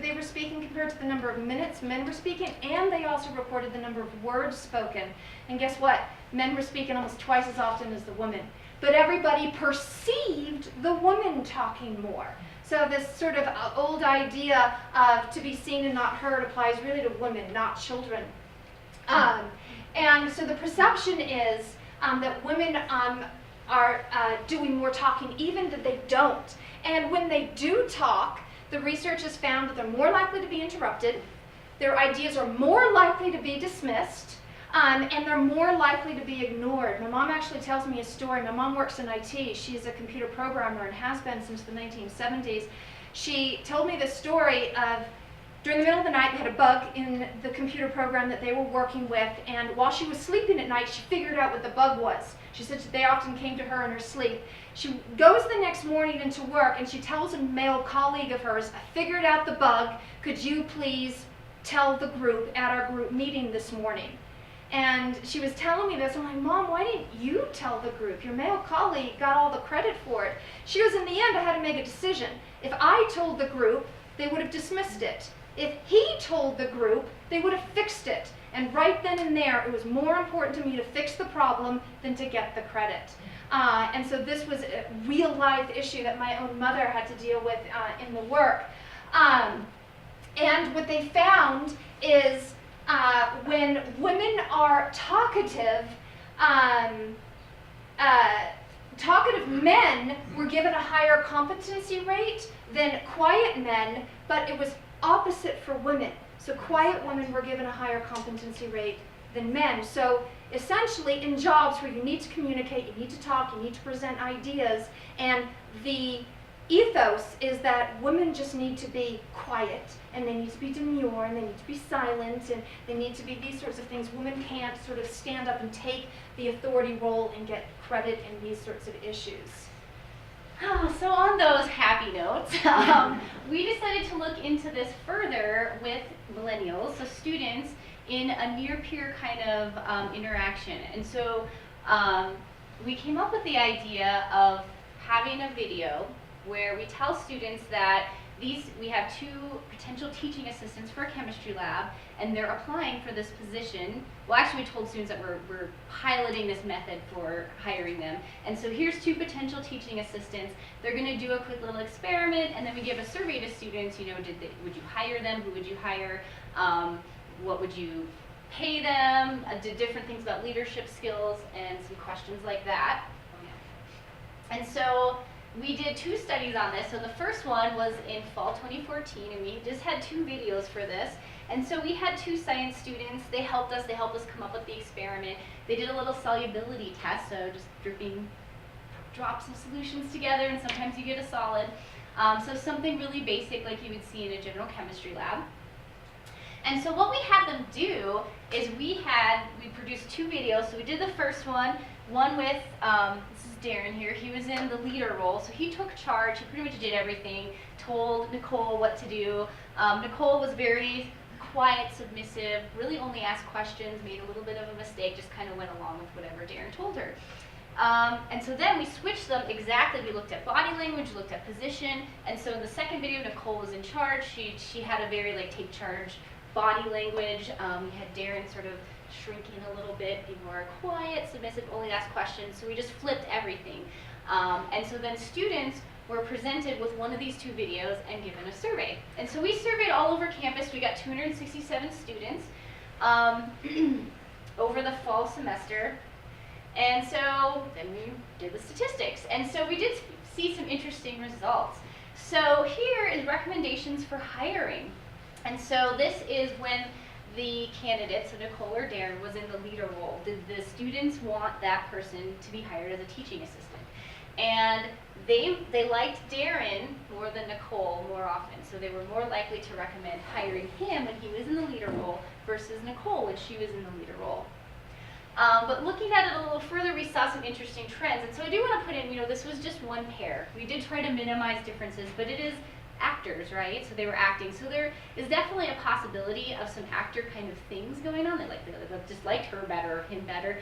they were speaking compared to the number of minutes men were speaking, and they also recorded the number of words spoken. And guess what? Men were speaking almost twice as often as the women. But everybody perceived the woman talking more. So this sort of old idea of to be seen and not heard applies really to women, not children. And so the perception is that women are doing more talking, even that they don't. And when they do talk, the research has found that they're more likely to be interrupted, their ideas are more likely to be dismissed, and they're more likely to be ignored. My mom actually tells me a story. My mom works in IT. She's a computer programmer and has been since the 1970s. She told me this story of during the middle of the night, they had a bug in the computer program that they were working with, and while she was sleeping at night, she figured out what the bug was. She said they often came to her in her sleep. She goes the next morning into work, and she tells a male colleague of hers, I figured out the bug. Could you please tell the group at our group meeting this morning? And she was telling me this. I'm like, Mom, why didn't you tell the group? Your male colleague got all the credit for it. She goes, in the end, I had to make a decision. If I told the group, they would have dismissed it. If he told the group, they would have fixed it. And right then and there, it was more important to me to fix the problem than to get the credit. And so this was a real life issue that my own mother had to deal with in the work. And what they found is when women are talkative, talkative men were given a higher competency rate than quiet men, but it was opposite for women. So quiet women were given a higher competency rate than men. So essentially in jobs where you need to communicate, you need to talk, you need to present ideas, and the ethos is that women just need to be quiet, and they need to be demure, and they need to be silent, and they need to be these sorts of things. Women can't sort of stand up and take the authority role and get credit in these sorts of issues. So on those happy notes, we decided to look into this further with millennials, so students, in a near-peer kind of interaction. And so we came up with the idea of having a video where we tell students that we have 2 potential teaching assistants for a chemistry lab, and they're applying for this position. Well, actually, we told students that we're piloting this method for hiring them. And so here's 2 potential teaching assistants. They're going to do a quick little experiment, and then we give a survey to students. You know, would you hire them? Who would you hire? What would you pay them? Different things about leadership skills and some questions like that. And so we did 2 studies on this. So the first one was in fall 2014, and we just had 2 videos for this. And so we had 2 science students. They helped us come up with the experiment. They did a little solubility test, so just dripping drops of solutions together, and sometimes you get a solid. So something really basic like you would see in a general chemistry lab. And so what we had them do is we produced 2 videos. So we did the first one with, this is Darren here, he was in the leader role. So he took charge, he pretty much did everything, told Nicole what to do. Nicole was very quiet, submissive, really only asked questions, made a little bit of a mistake, just kind of went along with whatever Darren told her. And so then we switched them exactly. We looked at body language, looked at position, and so in the second video, Nicole was in charge. She had a very take charge body language. We had Darren sort of shrinking a little bit, be more quiet, submissive, only ask questions. So we just flipped everything. And so then students were presented with one of these 2 videos and given a survey. And so we surveyed all over campus. We got 267 students over the fall semester. And so then we did the statistics. And so we did see some interesting results. So here is recommendations for hiring. And so this is when the candidate, so Nicole or Darren, was in the leader role. Did the students want that person to be hired as a teaching assistant? And they liked Darren more than Nicole more often, so they were more likely to recommend hiring him when he was in the leader role versus Nicole when she was in the leader role. But looking at it a little further, we saw some interesting trends. And so I do want to put in, this was just one pair. We did try to minimize differences, but it is actors, right? So they were acting. So there is definitely a possibility of some actor kind of things going on. They just liked her better, him better.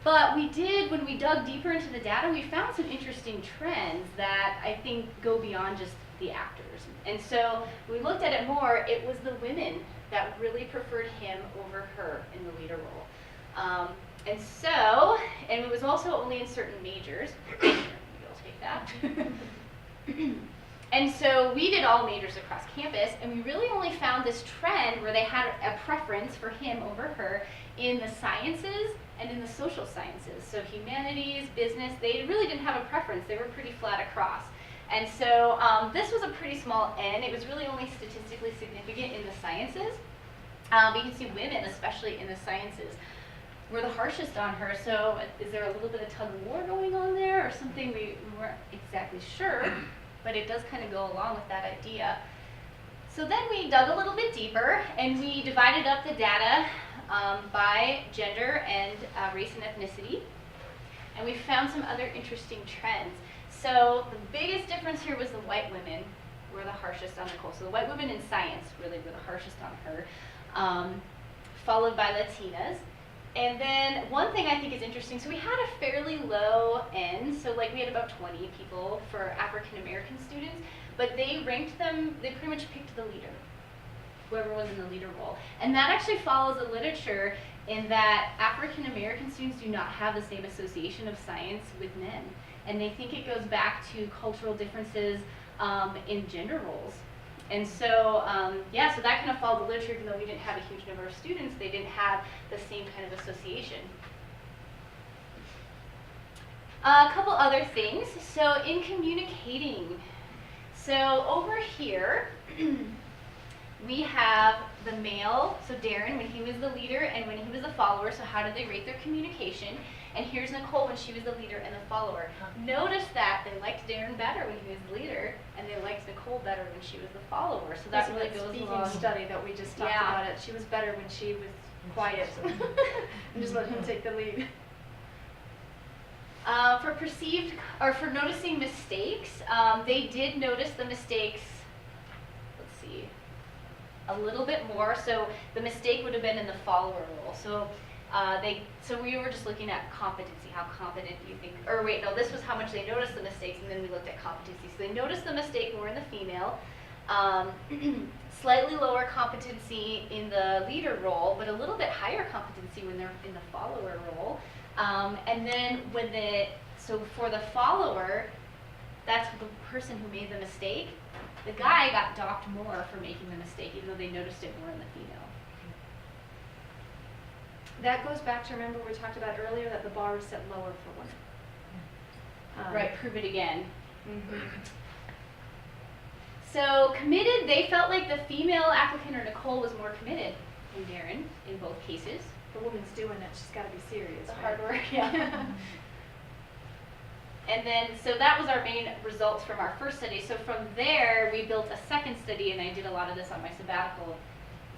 But we did, when we dug deeper into the data, we found some interesting trends that I think go beyond just the actors. And so we looked at it more. It was the women that really preferred him over her in the leader role. And it was also only in certain majors. Maybe I'll take that. And so we did all majors across campus, and we really only found this trend where they had a preference for him over her in the sciences and in the social sciences. So humanities, business, they really didn't have a preference. They were pretty flat across. And so this was a pretty small N. It was really only statistically significant in the sciences. But you can see women, especially in the sciences, were the harshest on her. So is there a little bit of tug of war going on there or something? We weren't exactly sure, but it does kind of go along with that idea. So then we dug a little bit deeper and we divided up the data by gender and race and ethnicity. And we found some other interesting trends. So the biggest difference here was the white women were the harshest on Nicole. So the white women in science really were the harshest on her, followed by Latinas. And then one thing I think is interesting, so we had a fairly low N, so like we had about 20 people for African American students, but they ranked them, they pretty much picked the leader, whoever was in the leader role. And that actually follows the literature in that African American students do not have the same association of science with men. And they think it goes back to cultural differences in gender roles. And so, so that kind of followed the literature. Even though we didn't have a huge number of students, they didn't have the same kind of association. A couple other things. So in communicating, so over here, we have the male, so Darren, when he was the leader and when he was the follower, so how did they rate their communication? And here's Nicole when she was the leader and the follower. Notice that they liked Darren better when he was the leader, and they liked Nicole better when she was the follower. So that really goes along. Study that we just talked about it. She was better when she was quiet and just let him take the lead. For noticing mistakes, they did notice the mistakes. Let's see, a little bit more. So the mistake would have been in the follower role. So we were just looking at competency, how competent do you think, or wait, no, this was how much they noticed the mistakes, and then we looked at competency. So they noticed the mistake more in the female, slightly lower competency in the leader role, but a little bit higher competency when they're in the follower role. And then for the follower, that's the person who made the mistake. The guy got docked more for making the mistake, even though they noticed it more in the female. That goes back to, remember we talked about earlier that the bar is set lower for women. Right, prove it again. Mm-hmm. So committed, they felt like the female applicant or Nicole was more committed than Darren in both cases. The woman's doing it, she's got to be serious. The right? hard work, yeah. And then, so that was our main results from our first study. So from there, we built a second study, and I did a lot of this on my sabbatical.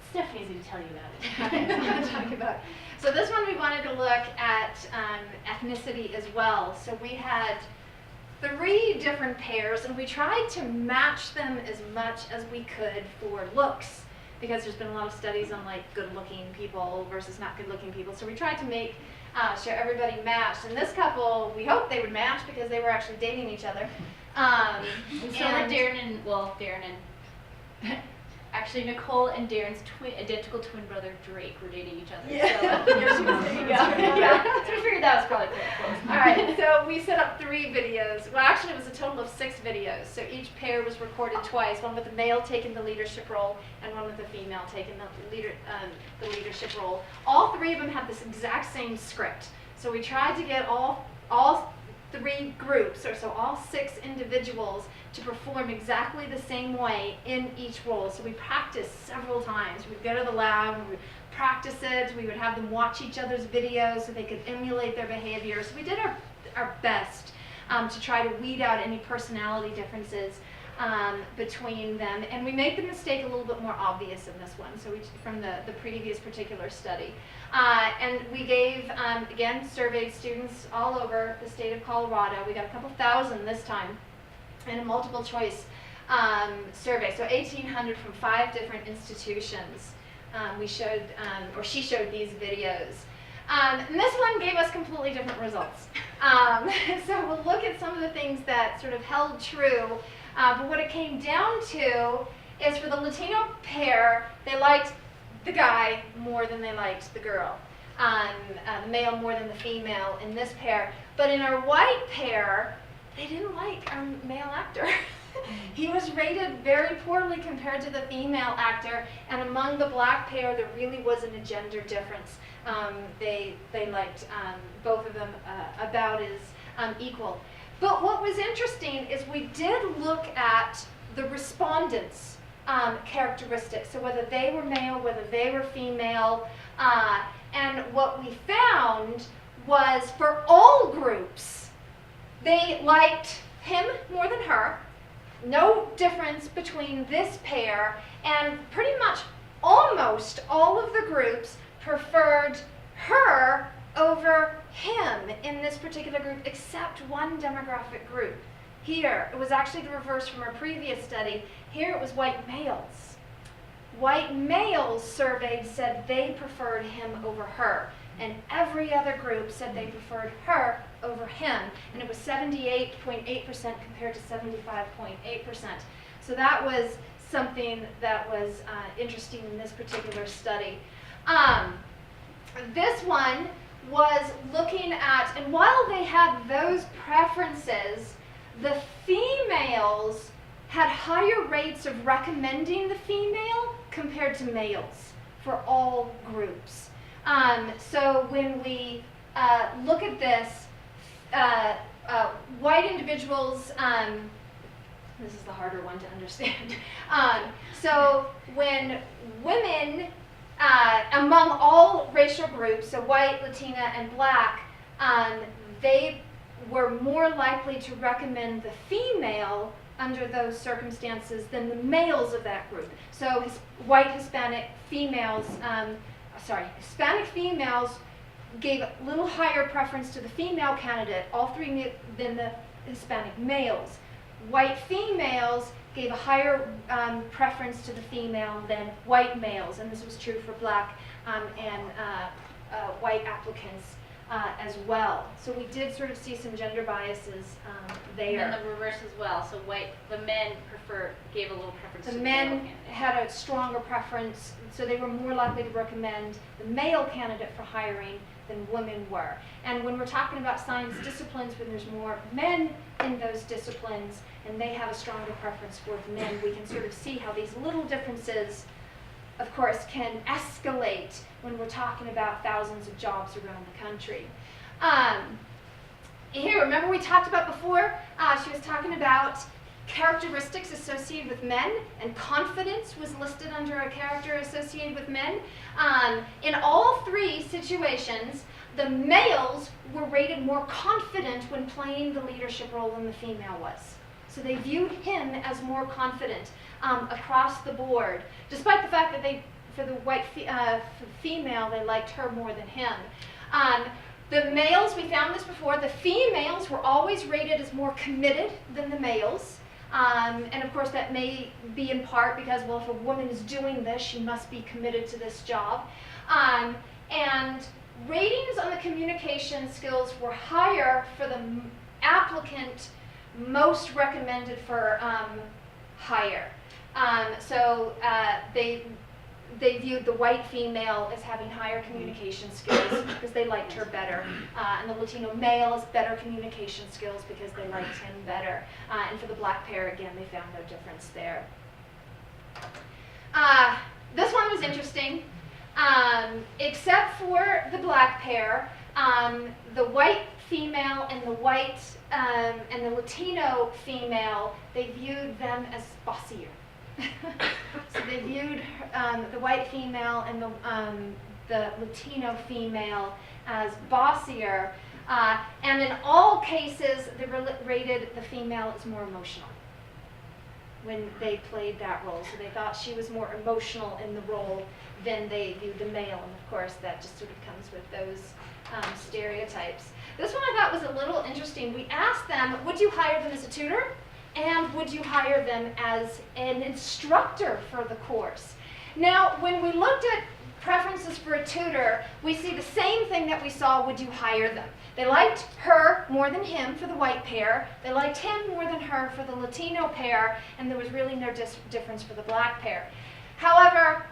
Stephanie's going to tell you about it. I'm going to talk about it. So this one we wanted to look at ethnicity as well. So we had 3 different pairs, and we tried to match them as much as we could for looks, because there's been a lot of studies on like good-looking people versus not good-looking people. So we tried to make sure everybody matched. And this couple, we hoped they would match because they were actually dating each other. So were Darren and actually Nicole and Darren's identical twin brother Drake were dating each other. Yeah. So, so we figured that was probably pretty close. All right, so we set up 3 videos. Well, actually, it was a total of 6 videos. So each pair was recorded twice, one with the male taking the leadership role and one with the female taking the leadership role. All 3 of them had this exact same script. So we tried to get all 3 groups, or so all 6 individuals, to perform exactly the same way in each role. So we practiced several times. We'd go to the lab, we would practice it, we would have them watch each other's videos so they could emulate their behavior. So we did our best. to try to weed out any personality differences between them. And we made the mistake a little bit more obvious in this one, so from the previous particular study. And we gave, again, surveyed students all over the state of Colorado. We got a couple thousand this time, and a multiple choice survey, so 1,800 from 5 different institutions. We showed, or she showed these videos. And this one gave us completely different results. So we'll look at some of the things that sort of held true, but what it came down to is for the Latino pair, they liked the guy more than they liked the girl. The male more than the female in this pair. But in our white pair, they didn't like our male actor. He was rated very poorly compared to the female actor, and among the black pair, there really wasn't a gender difference. They liked both of them about as equal. But what was interesting is we did look at the respondents' characteristics, so whether they were male, whether they were female, and what we found was for all groups, they liked him more than her. No difference between this pair, and pretty much almost all of the groups preferred her over him in this particular group, except one demographic group. Here, it was actually the reverse from our previous study. Here it was white males. White males surveyed said they preferred him over her, and every other group said they preferred her over him, and it was 78.8% compared to 75.8%. So that was something that was interesting in this particular study. This one was looking at, and while they had those preferences, the females had higher rates of recommending the female compared to males for all groups. So when we look at this, white individuals, this is the harder one to understand. So when women, among all racial groups, so white, Latina, and black, they were more likely to recommend the female under those circumstances than the males of that group. So white Hispanic females, Hispanic females gave a little higher preference to the female candidate, all three than the Hispanic males. White females gave a higher preference to the female than white males, and this was true for black and white applicants as well. So we did sort of see some gender biases there. And then the reverse as well. So the men gave a little preference the to the men male candidate. had a stronger preference, so they were more likely to recommend the male candidate for hiring than women were. And when we're talking about science disciplines, when there's more men in those disciplines and they have a stronger preference for men, we can sort of see how these little differences, of course, can escalate when we're talking about thousands of jobs around the country. Here, remember we talked about before, she was talking about characteristics associated with men, and confidence was listed under a character associated with men. In all three situations, the males were rated more confident when playing the leadership role than the female was. So they viewed him as more confident across the board, despite the fact that for the white female, they liked her more than him. The males, we found this before, the females were always rated as more committed than the males. And of course that may be in part because, well, if a woman is doing this, she must be committed to this job. And ratings on the communication skills were higher for the applicant most recommended for hire. So they viewed the white female as having higher communication skills because they liked her better, and the Latino male as better communication skills because they liked him better. And for the black pair, again, they found no difference there. This one was interesting. Except for the black pair, the white female and the Latino female, they viewed them as bossier. So they viewed the white female and the Latino female as bossier. And in all cases, they rated the female as more emotional when they played that role. So they thought she was more emotional in the role than they viewed the male. And of course, that just sort of comes with those stereotypes. This one I thought was a little interesting. We asked them, would you hire them as a tutor? And would you hire them as an instructor for the course? Now, when we looked at preferences for a tutor, we see the same thing that we saw, would you hire them? They liked her more than him for the white pair. They liked him more than her for the Latino pair, and there was really no difference for the black pair. However,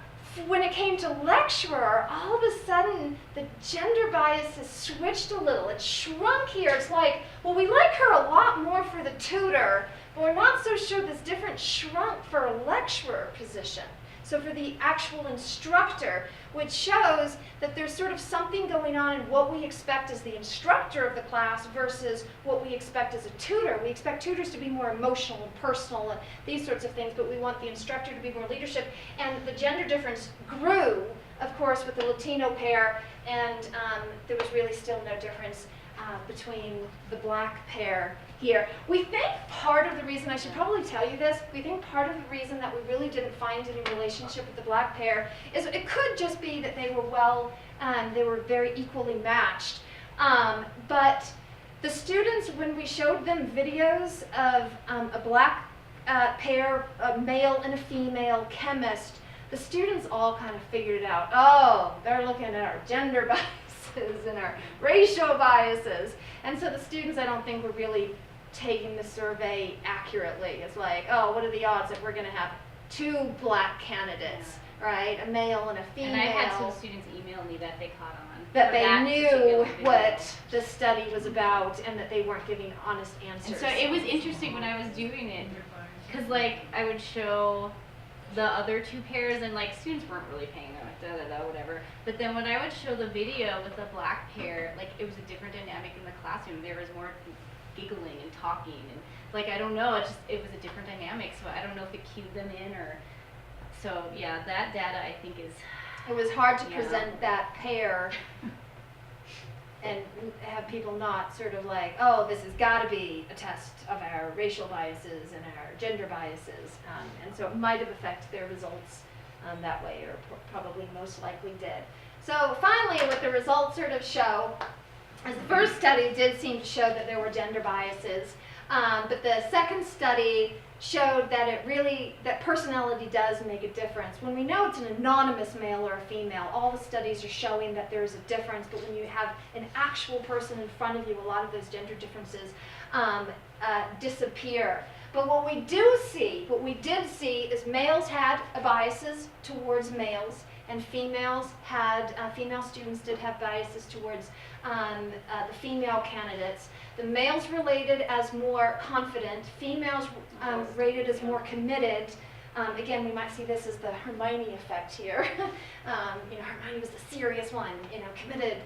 when it came to lecturer, all of a sudden the gender bias has switched a little. It shrunk here. It's like, well, we like her a lot more for the tutor, but we're not so sure this difference shrunk for a lecturer position. So for the actual instructor, which shows that there's sort of something going on in what we expect as the instructor of the class versus what we expect as a tutor. We expect tutors to be more emotional and personal and these sorts of things, but we want the instructor to be more leadership. And the gender difference grew, of course, with the Latino pair, and there was really still no difference between the black pair here. We think part of the reason, I should probably tell you this, we think part of the reason that we really didn't find any relationship with the black pair is it could just be that they were they were very equally matched. But the students, when we showed them videos of a black pair, a male and a female chemist, the students all kind of figured it out. Oh, they're looking at our gender biases and our racial biases. And so the students, I don't think, were really taking the survey accurately. It's like, oh, what are the odds that we're going to have two black candidates, right? A male and a female. And I had some students email me that they caught on. That they knew what the study was about and that they weren't giving honest answers. And so it was interesting when I was doing it, because like I would show the other two pairs and like students weren't really paying them, whatever. But then when I would show the video with the black pair, like it was a different dynamic in the classroom. There was more giggling and talking and like I don't know, it was a different dynamic. So I don't know if it cued them in or so. Yeah, that data I think is. It was hard to present that pair and have people not sort of like, oh, this has got to be a test of our racial biases and our gender biases. And so it might have affected their results that way, or probably most likely did. So finally, what the results sort of show is the first study did seem to show that there were gender biases, but the second study showed that that personality does make a difference. When we know it's an anonymous male or a female, all the studies are showing that there's a difference, but when you have an actual person in front of you, a lot of those gender differences disappear. But what we did see is males had biases towards males, and female students did have biases towards the female candidates. The males were rated as more confident, females rated as more committed. Again, we might see this as the Hermione effect here. Hermione was the serious one, committed.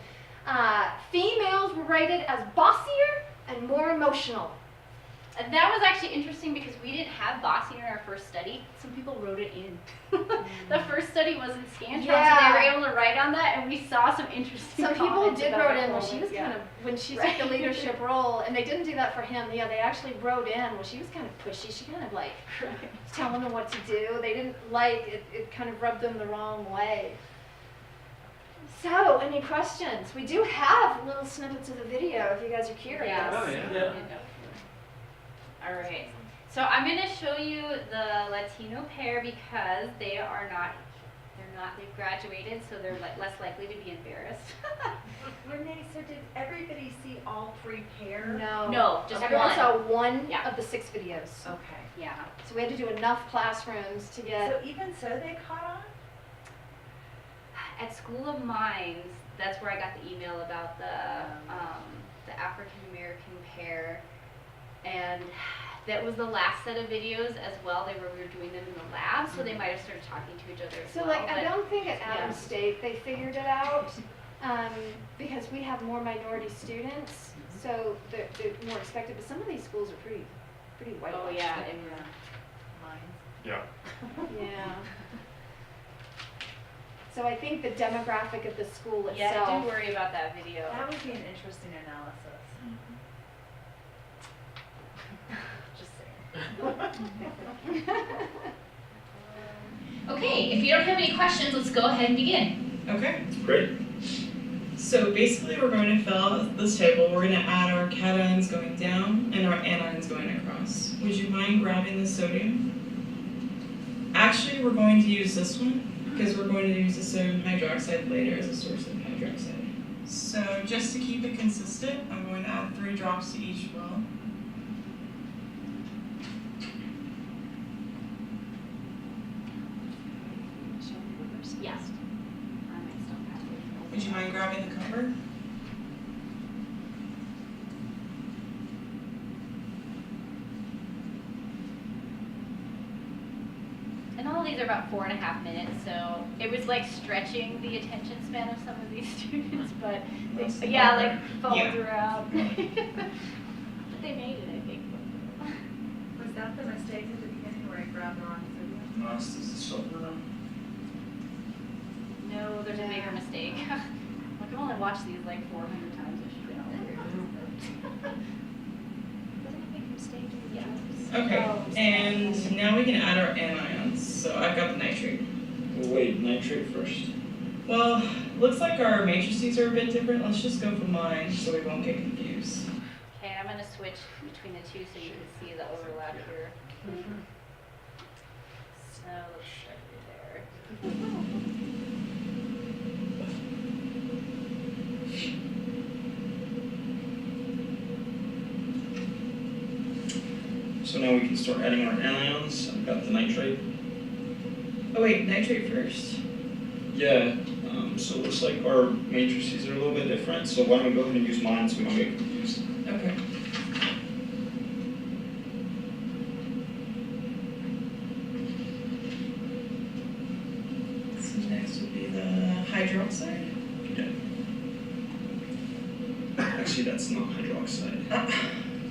Females were rated as bossier and more emotional. And that was actually interesting because we didn't have bossy in our first study. Some people wrote it in. The first study wasn't Scantron, so they were able to write on that, and we saw some interesting Some people comments did about wrote in, her well, she was role. kind of, when she took the leadership role, and they didn't do that for him. Yeah, they actually wrote in, well, she was kind of pushy. She kind of like telling them what to do. They didn't like it. It kind of rubbed them the wrong way. So, any questions? We do have little snippets of the video if you guys are curious. Yeah. Oh, yeah. All right. So I'm going to show you the Latino pair because they've graduated, so they're less likely to be embarrassed. Renee, so did everybody see all three pairs? No, just Everyone one. saw one Yeah. of the 6 videos. Okay. Yeah. So we had to do enough classrooms to get. So even so they caught on? At School of Mines, that's where I got the email about the African American pair, and that was the last set of videos as well. We were doing them in the lab, so they might have started talking to each other as So well. I don't think at Adams State they figured it out because we have more minority students, so they're more expected. But some of these schools are pretty whitewashed. Oh yeah, and Yeah. Yeah. So I think the demographic of the school itself. Yeah, I do worry about that video. That would be an interesting analysis. Just saying. Okay, if you don't have any questions, let's go ahead and begin. Okay, Great. so basically we're going to fill out this table. We're going to add our cations going down and our anions going across. Would you mind grabbing the sodium? Actually, we're going to use this one because we're going to use the sodium hydroxide later as a source of hydroxide. So just to keep it consistent, I'm going to add 3 drops to each well. Yes. Would you mind grabbing the cover? And all of these are about 4.5 minutes, so it was like stretching the attention span of some of these students, but they, yeah, like followed around. But they made it, I think. Was that the mistake at the beginning where I grabbed the wrong sodium? No, this is the silver one. No, there's a bigger mistake. Like, I've only watched these like 400 times. I should know. Wasn't a big mistake in the Yeah. jobs? Okay, Oh, and now we can add our anions. So I've got the nitrate. Well, wait, nitrate first. Well, looks like our matrices are a bit different. Let's just go from line so we won't get confused. Okay, I'm gonna switch between the two so you can see the overlap here. So let's start right there. So now we can start adding our anions. I've got the nitrate. Oh wait, nitrate first. Yeah, so it looks like our matrices are a little bit different, so why don't we go ahead and use mine so we don't get confused. Okay. So next would be the hydroxide. Yeah. Actually, that's not hydroxide.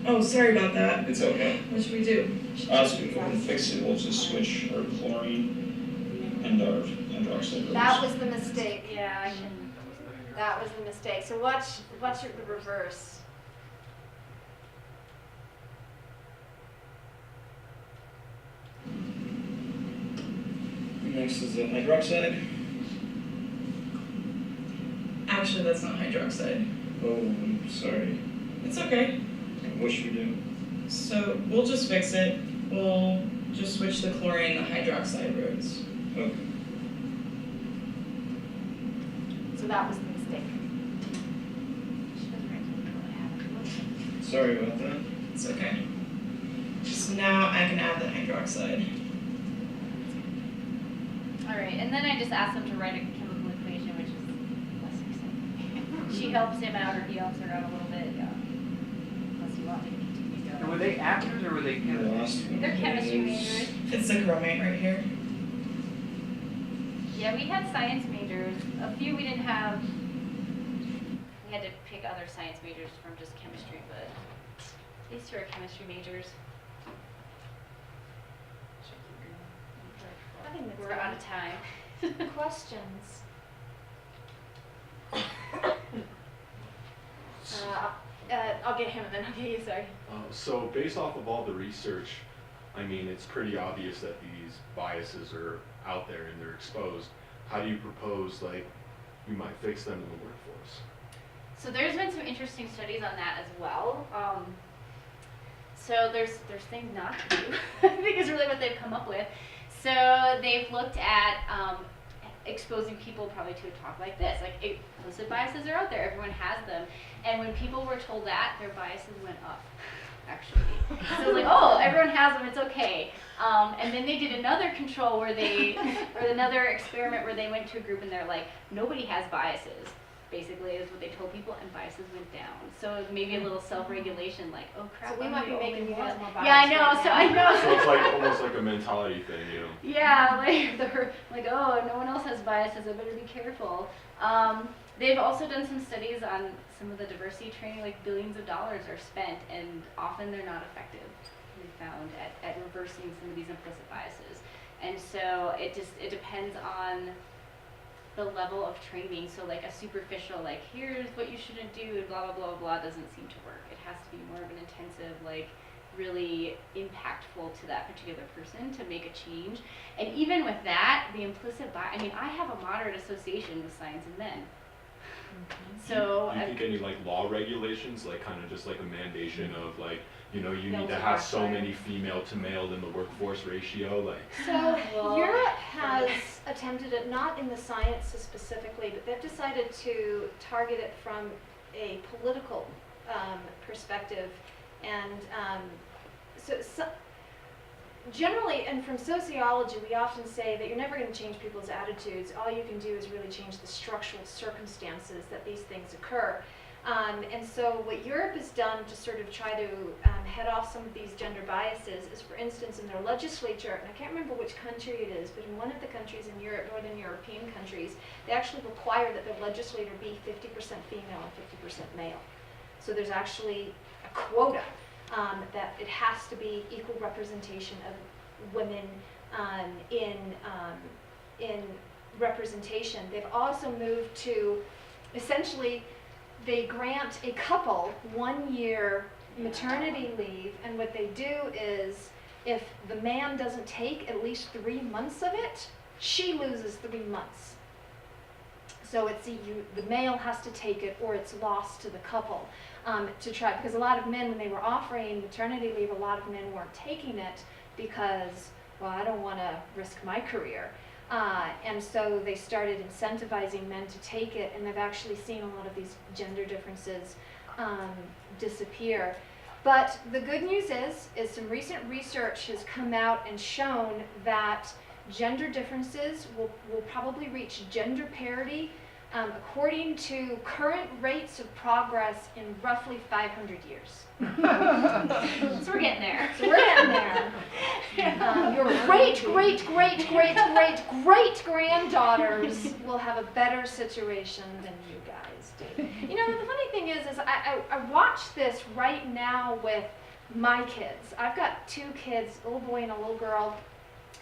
Oh, sorry about that. It's okay. What should we do? So we can go ahead and fix it. We'll just switch our chlorine and our hydroxide. That was the mistake. Yeah, I can. That was the mistake. So what's the reverse? Next is the hydroxide. Actually, that's not hydroxide. Oh, sorry. It's okay. What should we do? So we'll just fix it. We'll just switch the chlorine and the hydroxide roads. Okay. So that was the mistake. Sorry about that. It's okay. So now I can add the hydroxide. All right, and then I just asked him to write a chemical equation, which is less exciting. She helps him out, or he helps her out a little bit, yeah. Unless you want me to continue And going. were they actors or were they The chemists? last one They're chemistry is- majors. It's the chromate right here. Yeah, we had science majors. A few we didn't have. We had to pick other science majors from just chemistry, but these two are chemistry majors. I think that's We're good. out of time. Questions? I'll get him and then I'll get you, sorry. So based off of all the research, I mean, it's pretty obvious that these biases are out there and they're exposed. How do you propose, like, we might fix them in the workforce? So there's been some interesting studies on that as well. So there's things not to do, I think is really what they've come up with. So they've looked at exposing people probably to a talk like this. Like, implicit biases are out there, everyone has them. And when people were told that, their biases went up, actually. So like, oh, everyone has them, it's okay. And then they did another control where or another experiment where they went to a group and they're like, nobody has biases. Basically, is what they told people, and biases went down. So maybe a little self-regulation, like, oh crap, So we I'm might the be making only you guys one. more biased. Yeah, I know. right So now. I know. So it's like almost like a mentality thing, you know? Yeah, like they're like, oh, no one else has biases, I better be careful. They've also done some studies on some of the diversity training, like billions of dollars are spent, and often they're not effective, we found, at reversing some of these implicit biases. And so it depends on the level of training. So like a superficial, like here's what you shouldn't do and blah blah blah blah doesn't seem to work. It has to be more of an intensive, like really impactful to that particular person to make a change. And even with that, the implicit bias, I mean, I have a moderate association with science and men. So Do you think any like law regulations, like kind of just like a mandation of like, you know, you need Those to are have so required. many female to male in the workforce ratio, like? So Well, Europe has attempted it, not in the sciences specifically, but they've decided to target it from a political perspective. And so generally, and from sociology, we often say that you're never going to change people's attitudes. All you can do is really change the structural circumstances that these things occur. And so what Europe has done to sort of try to head off some of these gender biases is, for instance, in their legislature, and I can't remember which country it is, but in one of the countries in Europe, Northern European countries, they actually require that their legislator be 50% female and 50% male. So there's actually a quota that it has to be equal representation of women in representation. They've also moved to essentially they grant a couple 1 year maternity leave, and what they do is if the man doesn't take at least 3 months of it, she loses 3 months. So it's the male has to take it or it's lost to the couple to try, because a lot of men, when they were offering maternity leave, a lot of men weren't taking it because, well, I don't want to risk my career. And so they started incentivizing men to take it, and they've actually seen a lot of these gender differences disappear. But the good news is some recent research has come out and shown that gender differences will probably reach gender parity according to current rates of progress in roughly 500 years. so we're getting there. So we're getting there. Your great granddaughters will have a better situation than you guys do. You know, the funny thing is I watch this right now with my kids. I've got 2 kids, a little boy and a little girl,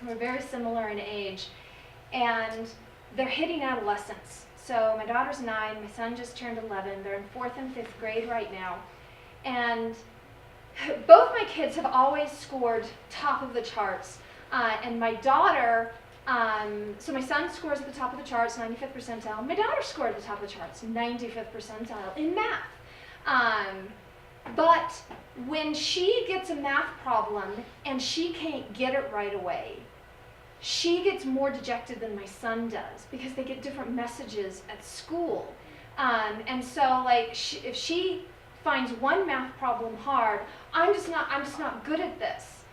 who are very similar in age, and they're hitting adolescence. So my daughter's 9, my son just turned 11. They're in 4th and 5th grade right now. And both my kids have always scored top of the charts. And my daughter, so my son scores at the top of the charts, 95th percentile. My daughter scored at the top of the charts, 95th percentile in math. But when she gets a math problem and she can't get it right away, she gets more dejected than my son does because they get different messages at school. And so like if she finds one math problem hard, I'm just not good at this.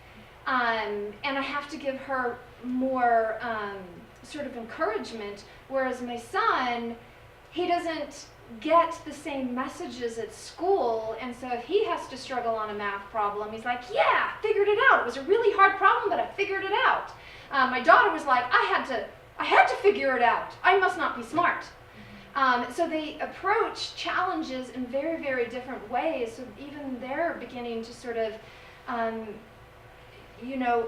And I have to give her more sort of encouragement, whereas my son, he doesn't get the same messages at school, and so if he has to struggle on a math problem, he's like, yeah, figured it out. It was a really hard problem, but I figured it out. My daughter was like, I had to figure it out. I must not be smart. So they approach challenges in very, very different ways. So even they're beginning to sort of,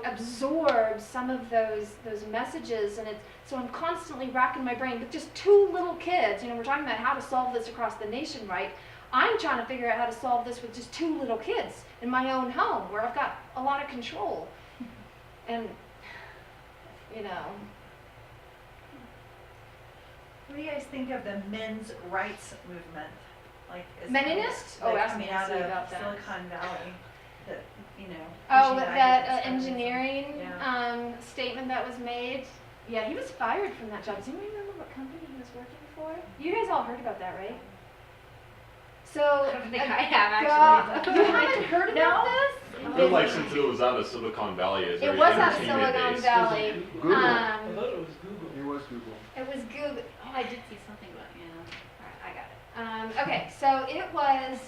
absorb some of those messages, and so I'm constantly racking my brain with just 2 little kids. You know, we're talking about how to solve this across the nation, right? I'm trying to figure out how to solve this with just 2 little kids in my own home, where I've got a lot of control, and What do you guys think of the men's rights movement? Like, is Meninists? like Ask coming Nancy out of about that. Silicon Valley, that Oh, pushing back that against feminism. engineering Yeah. statement that was made. Yeah, he was fired from that job. Does anybody remember what company he was working for? You guys all heard about that, right? So, I don't think I have God, actually. you haven't heard about this? I feel like since it was out of Silicon Valley, it's It very was out of entertainment Silicon based. Valley. Google. Um, It was Google. It was Google. Oh, I did see something about All right, I got it. Okay, so it was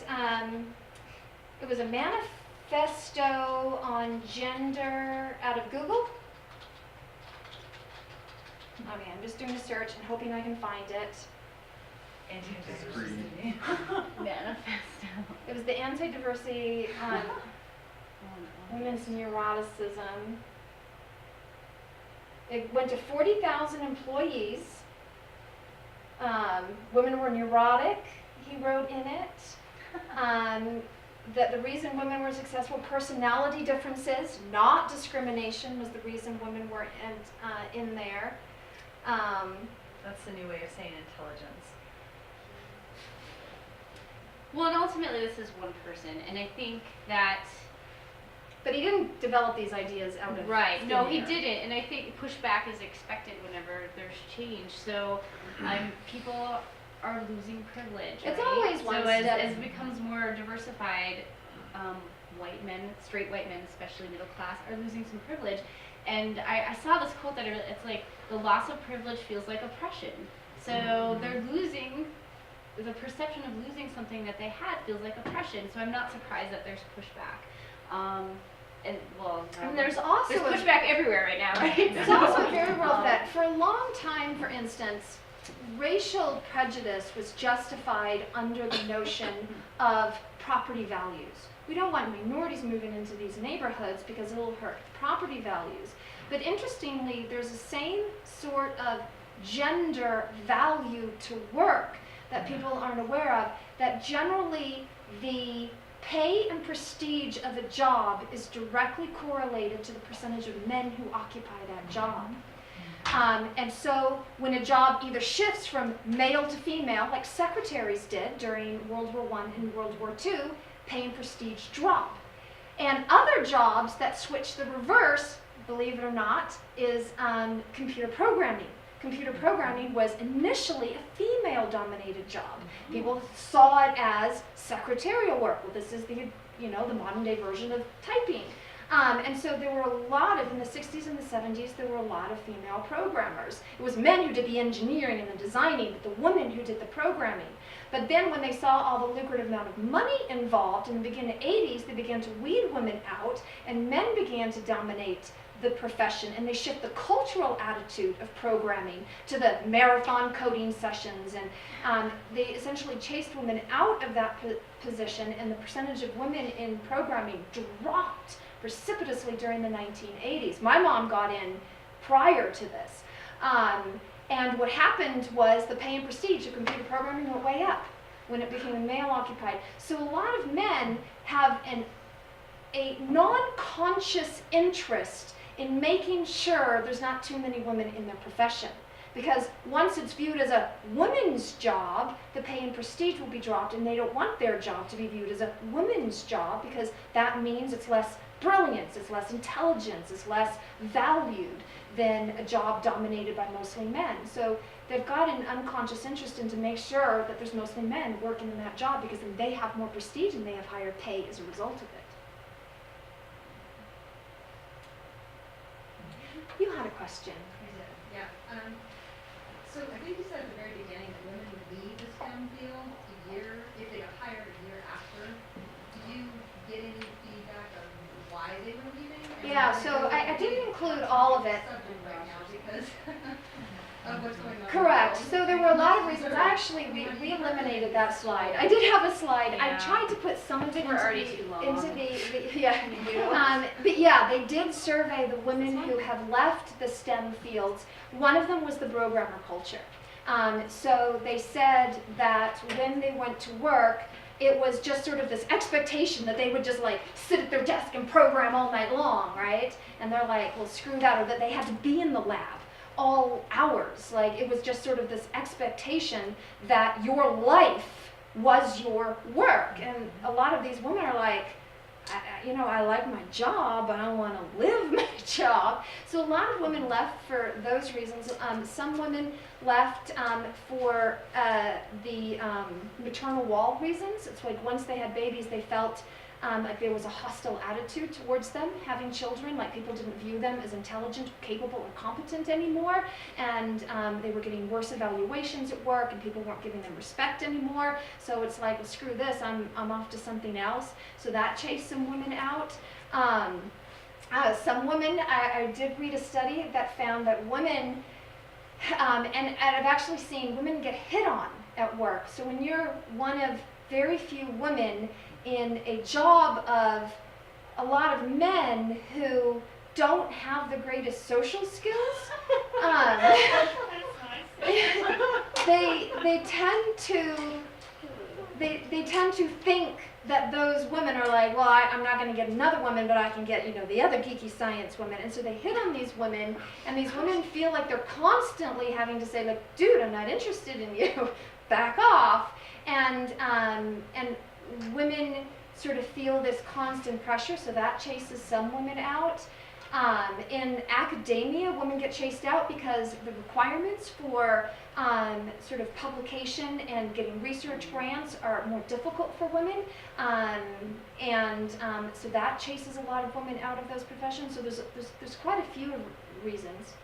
a manifesto on gender out of Google. Okay, I'm just doing a search and hoping I can find it. Anti-diversity. Manifesto. It was the anti-diversity on women's neuroticism. It went to 40,000 employees, Women were neurotic, he wrote in it. That the reason women were successful, personality differences, not discrimination, was the reason women were in there. That's the new way of saying intelligence. Well, and ultimately this is one person, and I think that But he didn't develop these ideas out of right. No, thin he air. didn't, and I think pushback is expected whenever there's change. So, people are losing privilege. It's right? always one so step. as it becomes more diversified, white men, straight white men, especially middle class, are losing some privilege. And I saw this quote that it's like the loss of privilege feels like oppression. So they're losing. The perception of losing something that they had feels like oppression. So I'm not surprised that there's pushback. And there's also there's pushback everywhere right now, right? It's also very real that for a long time, for instance, racial prejudice was justified under the notion of property values. We don't want minorities moving into these neighborhoods because it'll hurt property values. But interestingly, there's the same sort of gender value to work that people aren't aware of, that generally the pay and prestige of a job is directly correlated to the percentage of men who occupy that job. And so when a job either shifts from male to female, like secretaries did during World War I and World War II, pay and prestige drop. And other jobs that switch the reverse, believe it or not, is computer programming. Computer programming was initially a female-dominated job. People saw it as secretarial work. Well, this is the modern-day version of typing. And so there were a lot of, in the 60s and the 70s, there were a lot of female programmers. It was men who did the engineering and the designing, but the women who did the programming. But then when they saw all the lucrative amount of money involved in the beginning 80s, they began to weed women out, and men began to dominate the profession, and they shift the cultural attitude of programming to the marathon coding sessions, and they essentially chased women out of that position, and the percentage of women in programming dropped precipitously during the 1980s. My mom got in prior to this, and what happened was the pay and prestige of computer programming went way up when it became male occupied. So a lot of men have a non-conscious interest in making sure there's not too many women in their profession. Because once it's viewed as a woman's job, the pay and prestige will be dropped, and they don't want their job to be viewed as a woman's job, because that means it's less brilliance, it's less intelligence, it's less valued than a job dominated by mostly men. So they've got an unconscious interest in to make sure that there's mostly men working in that job, because then they have more prestige and they have higher pay as a result of it. You had a question. Yeah. So I think you said at the very beginning that women would leave the STEM field if they got hired a year after. Did you get any feedback of why they were leaving? Yeah, so I didn't include all of it. Subject right now because of what's going on. Correct. So there were a lot of reasons. Actually, we eliminated that slide. I did have a slide. I Yeah. tried to put some of it We're already too long. into the yeah. But yeah, they did survey the women who have left the STEM fields. One of them was the programmer culture. So they said that when they went to work, it was just sort of this expectation that they would just like sit at their desk and program all night long, right? And they're like, well, screw that, or that they had to be in the lab all hours. Like, it was just sort of this expectation that your life was your work. And a lot of these women are like, I like my job, but I don't want to live my job. So a lot of women left for those reasons. Some women left for the maternal wall reasons. It's like once they had babies, they felt like there was a hostile attitude towards them having children, like people didn't view them as intelligent, capable, or competent anymore, and they were getting worse evaluations at work, and people weren't giving them respect anymore. So it's like, well, screw this, I'm off to something else. So that chased some women out. Some women, I did read a study that found that women, and I've actually seen women get hit on at work. So when you're one of very few women in a job of a lot of men who don't have the greatest social skills, they tend to think that those women are like, well, I'm not going to get another woman, but I can get, the other geeky science women. And so they hit on these women, and these women feel like they're constantly having to say, like, dude, I'm not interested in you, back off. And women sort of feel this constant pressure, so that chases some women out. In academia, women get chased out because the requirements for sort of publication and getting research grants are more difficult for women, so that chases a lot of women out of those professions. So there's quite a few reasons.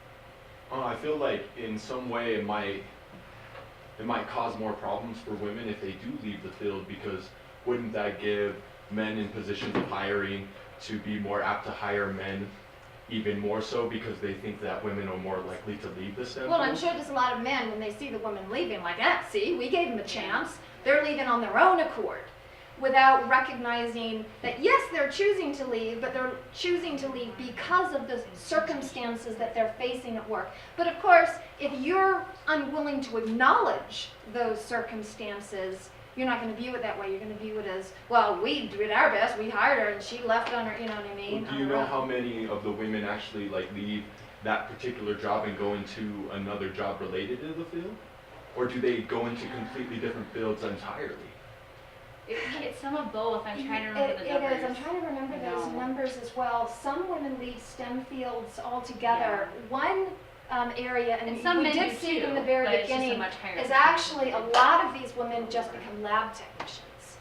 I feel like in some way it might cause more problems for women if they do leave the field, because wouldn't that give men in positions of hiring to be more apt to hire men even more so because they think that women are more likely to leave the STEM Well, I'm field? sure there's a lot of men, when they see the women leaving, like, see, we gave them a chance. They're leaving on their own accord, without recognizing that, yes, they're choosing to leave, but they're choosing to leave because of the circumstances that they're facing at work. But of course, if you're unwilling to acknowledge those circumstances, you're not going to view it that way. You're going to view it as, well, we did our best, we hired her, and she left on her, you know what I mean? Do you know how many of the women actually leave that particular job and go into another job related to the field? Or do they go into completely different fields entirely? It's some of both. I'm trying to remember the numbers. It is. I'm trying to remember those numbers as well. Some women leave STEM fields altogether. One area, and some we men did do see it in too, the very but it's just a beginning, much higher is percentage. actually a lot of these women just become lab technicians.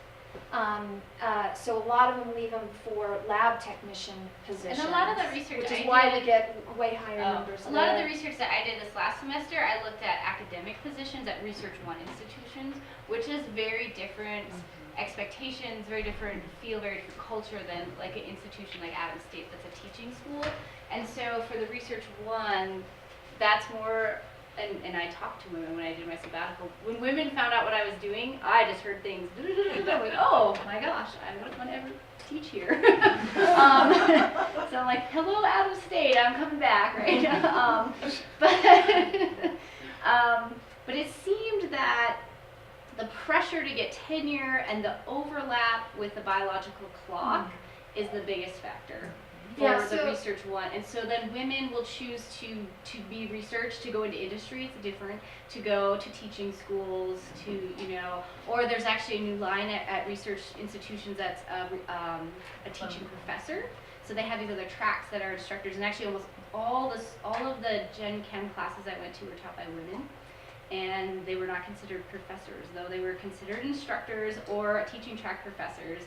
So a lot of them leave them for lab technician positions. And a lot of the research which is I why did, we get way higher numbers. a lot of the research that I did this last semester, I looked at academic positions at Research One institutions, which is very different expectations, very different feel, very different culture than like an institution like Adams State that's a teaching school. And so for the Research One, that's more, and I talked to women when I did my sabbatical. When women found out what I was doing, I just heard things, I went, oh my gosh, I wouldn't want to ever teach here. So I'm like, hello Adams State, I'm coming back, right? But it seemed that the pressure to get tenure and the overlap with the biological clock is the biggest factor for the Research One. And so then women will choose to be research, to go into industry, it's different, to go to teaching schools, to, or there's actually a new line at research institutions that's a teaching professor. So they have these other tracks that are instructors, and actually almost all of the Gen Chem classes I went to were taught by women. And they were not considered professors, though they were considered instructors or teaching track professors.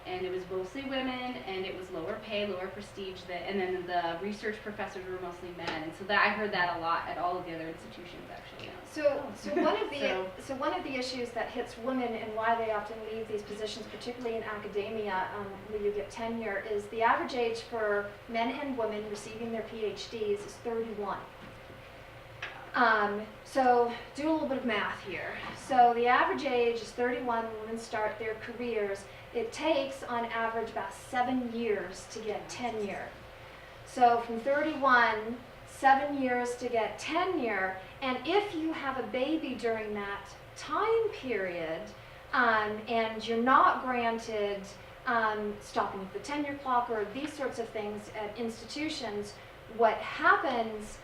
And it was mostly women, and it was lower pay, lower prestige, and then the research professors were mostly men. And so that I heard that a lot at all of the other institutions, actually. So one of the issues that hits women and why they often leave these positions, particularly in academia, where you get tenure, is the average age for men and women receiving their PhDs is 31. So do a little bit of math here. So the average age is 31 when women start their careers. It takes, on average, about 7 years to get tenure. So from 31, 7 years to get tenure, and if you have a baby during that time period, and you're not granted stopping of the tenure clock or these sorts of things at institutions, what happens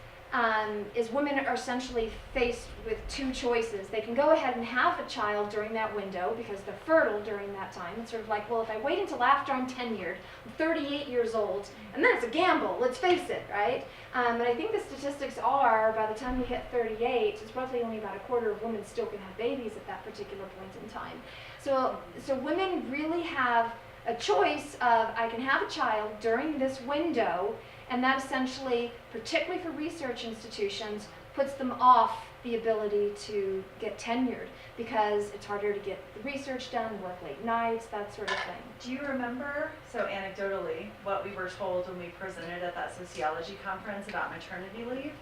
is women are essentially faced with two choices. They can go ahead and have a child during that window because they're fertile during that time. It's sort of like, well, if I wait until after I'm tenured, I'm 38 years old, and then it's a gamble, let's face it, right? And I think the statistics are, by the time you hit 38, it's roughly only about a quarter of women still can have babies at that particular point in time. So women really have a choice of, I can have a child during this window, and that essentially, particularly for research institutions, puts them off the ability to get tenured because it's harder to get the research done, work late nights, that sort of thing. Do you remember, so anecdotally, what we were told when we presented at that sociology conference about maternity leave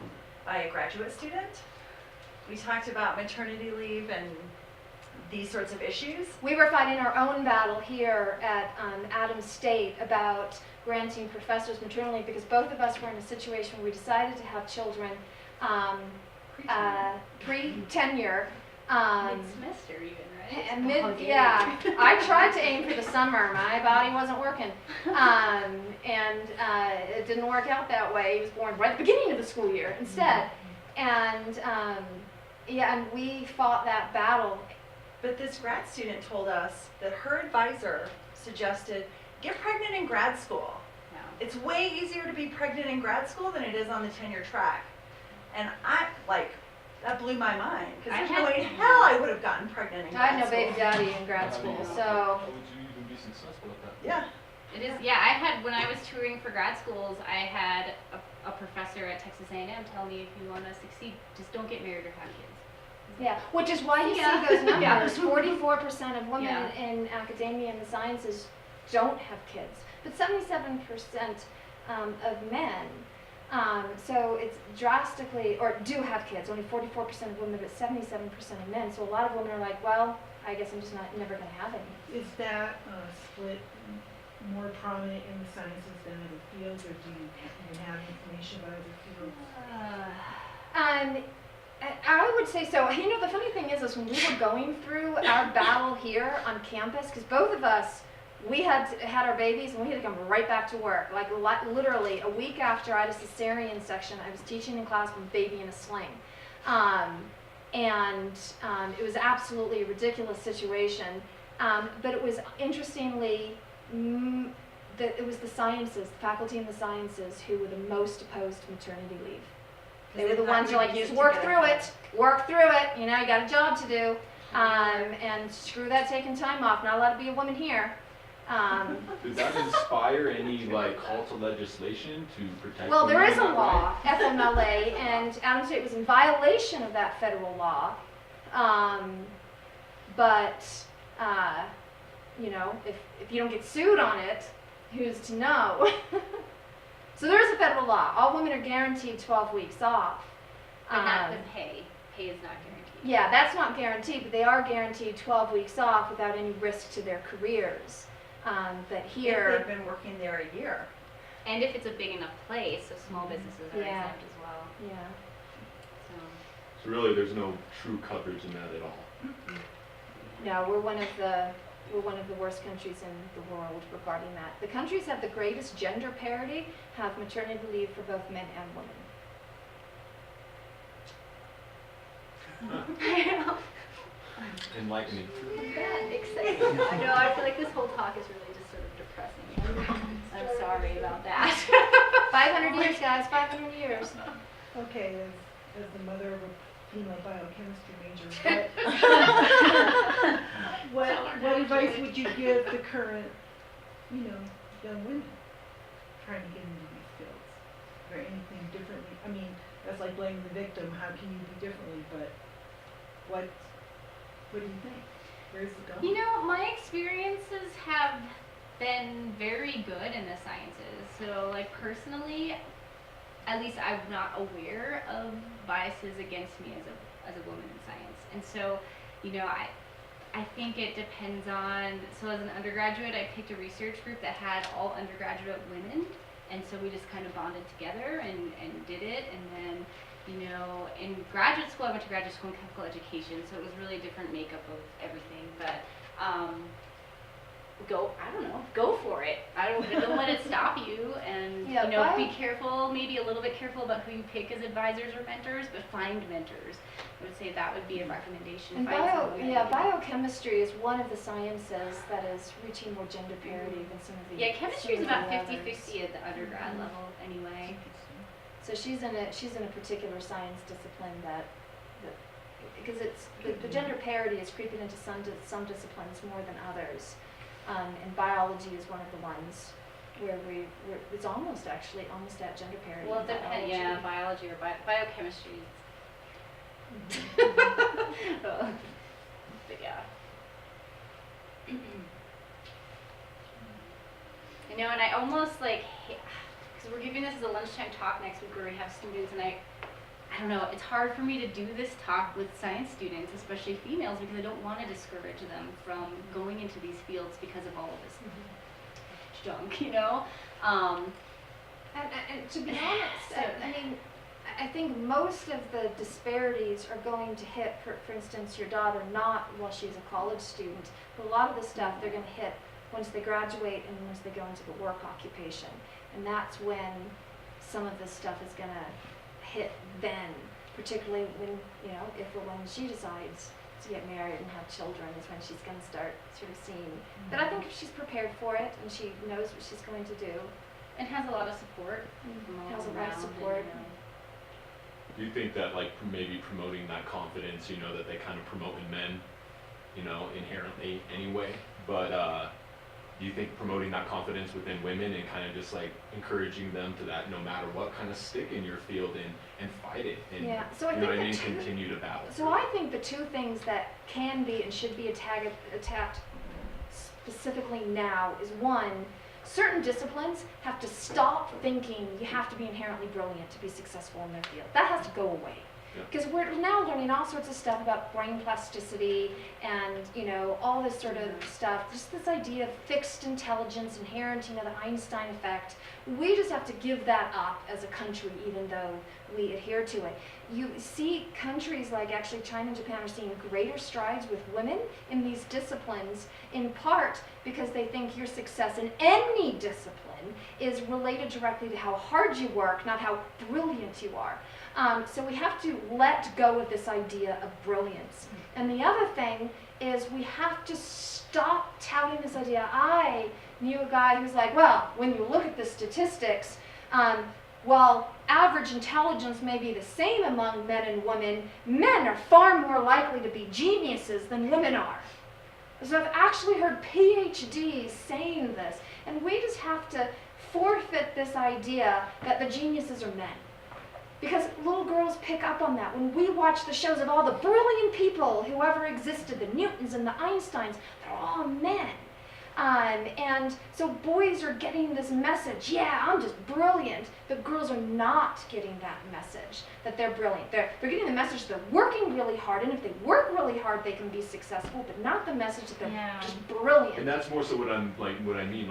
by a graduate student? We talked about maternity leave and these sorts of issues. We were fighting our own battle here at Adams State about granting professors maternity leave because both of us were in a situation where we decided to have children pre-tenure. Mid-semester even, right? And Oh, yeah, I tried to aim for the summer. My body wasn't working, it didn't work out that way. He was born right at the beginning of the school year instead, and and we fought that battle. But this grad student told us that her advisor suggested, get pregnant in grad school. No. It's way easier to be pregnant in grad school than it is on the tenure track. And that blew my mind, because there's no way in hell I would have gotten pregnant in I grad had no school. baby daddy in grad school, so How would you even be successful at that? Yeah. It is, yeah, when I was touring for grad schools, I had a professor at Texas A&M tell me, if you want to succeed, just don't get married or have kids. yeah, which is why you Yeah. see those numbers. Yeah. 44% of women Yeah. in academia and the sciences don't have kids, but 77% of men. So it's drastically, or do have kids, only 44% of women, but 77% of men. So a lot of women are like, well, I guess I'm just never going to have any. Is that split more prominent in the sciences than other fields, or do you have information about other fields? I would say so. You know, the funny thing is when we were going through our battle here on campus, because both of us, we had our babies and we had to come right back to work. Like literally a week after I had a cesarean section, I was teaching in class with a baby in a sling. It was absolutely a ridiculous situation. But it was interestingly, it was the sciences, the faculty in the sciences who were the most opposed to maternity leave. They were the ones who were like, you just work through it, you know, you got a job to do, and screw that taking time off, not allowed to be a woman here. Did that inspire any call to legislation to protect? Well, there women is a in that law, way? FMLA, and Adams State was in violation of that federal law. You know, if you don't get sued on it, who's to know? So there is a federal law. All women are guaranteed 12 weeks off. But not the pay. Pay is not guaranteed. Yeah, that's not guaranteed, but they are guaranteed 12 weeks off without any risk to their careers. But here, If they've been working there a year. And if it's a big enough place, so small businesses are Yeah. exempt as well. yeah. So. So really, there's no true coverage in that at all. No, we're one of the worst countries in the world regarding that. The countries have the greatest gender parity have maternity leave for both men and women. Enlightening. Exciting. I know, I feel like this whole talk is really just sort of depressing. I'm sorry about that. 500 years, guys, 500 years. Okay, as the mother of a female biochemistry major, what advice would you give the current, young women trying to get into these fields? Is there anything differently? I mean, that's like blaming the victim. How can you do differently? But what do you think? Where's it going? You know, my experiences have been very good in the sciences. So, personally, at least I'm not aware of biases against me as a woman in science. And so, I think it depends on, so as an undergraduate, I picked a research group that had all undergraduate women. And so we just kind of bonded together and did it. And then, in graduate school, I went to graduate school in chemical education. So it was really a different makeup of everything. But, go for it. Don't let it stop you, and be careful, maybe a little bit careful about who you pick as advisors or mentors, but find mentors. I would say that would be a recommendation. And Find someone that you- biochemistry is one of the sciences that is reaching more gender parity than some of the Yeah, chemistry is about others. 50-50 at the undergrad level anyway. So she's in a particular science discipline because the gender parity is creeping into some disciplines more than others. And biology is one of the ones where it's almost at gender parity. Well, in it depends, biology. biology or biochemistry. But yeah. And I almost because we're giving this as a lunchtime talk next week where we have students, and I don't know, it's hard for me to do this talk with science students, especially females, because I don't want to discourage them from going into these fields because of all of this junk, And to be honest, I mean, I think most of the disparities are going to hit, for instance, your daughter not while she's a college student, but a lot of the stuff they're going to hit once they graduate and once they go into the work occupation. And that's when some of this stuff is going to hit then, particularly when, you know, if or when she decides to get married and have children is when she's going to start sort of seeing. But I think if she's prepared for it and she knows what she's going to do, And has a lot of support. From all has a lot of around support. and, Do you think that like maybe promoting that confidence, you know, that they kind of promote in men, you know, inherently anyway, but do you think promoting that confidence within women and kind of just like encouraging them to that no matter what, kind of stick in your field and fight it and yeah. So I you know think what I mean, the two, continue to battle. so I think the two things that can be and should be attacked specifically now is one, certain disciplines have to stop thinking you have to be inherently brilliant to be successful in their field. That has to go away. Yeah. Because we're now learning all sorts of stuff about brain plasticity and, you know, all this sort of stuff. Just this idea of fixed intelligence, inherent, you know, the Einstein effect. We just have to give that up as a country, even though we adhere to it. You see countries like actually China and Japan are seeing greater strides with women in these disciplines, in part because they think your success in any discipline is related directly to how hard you work, not how brilliant you are. So we have to let go of this idea of brilliance. And the other thing is we have to stop touting this idea. I knew a guy who's like, well, when you look at the statistics, while average intelligence may be the same among men and women, men are far more likely to be geniuses than women are. So I've actually heard PhDs saying this, and we just have to forfeit this idea that the geniuses are men. Because little girls pick up on that. When we watch the shows of all the brilliant people who ever existed, the Newtons and the Einsteins, they're all men. And so boys are getting this message, yeah, I'm just brilliant, but girls are not getting that message, that they're brilliant. They're getting the message that they're working really hard, and if they work really hard, they can be successful, but not the message that they're just brilliant. And that's more so what I mean, like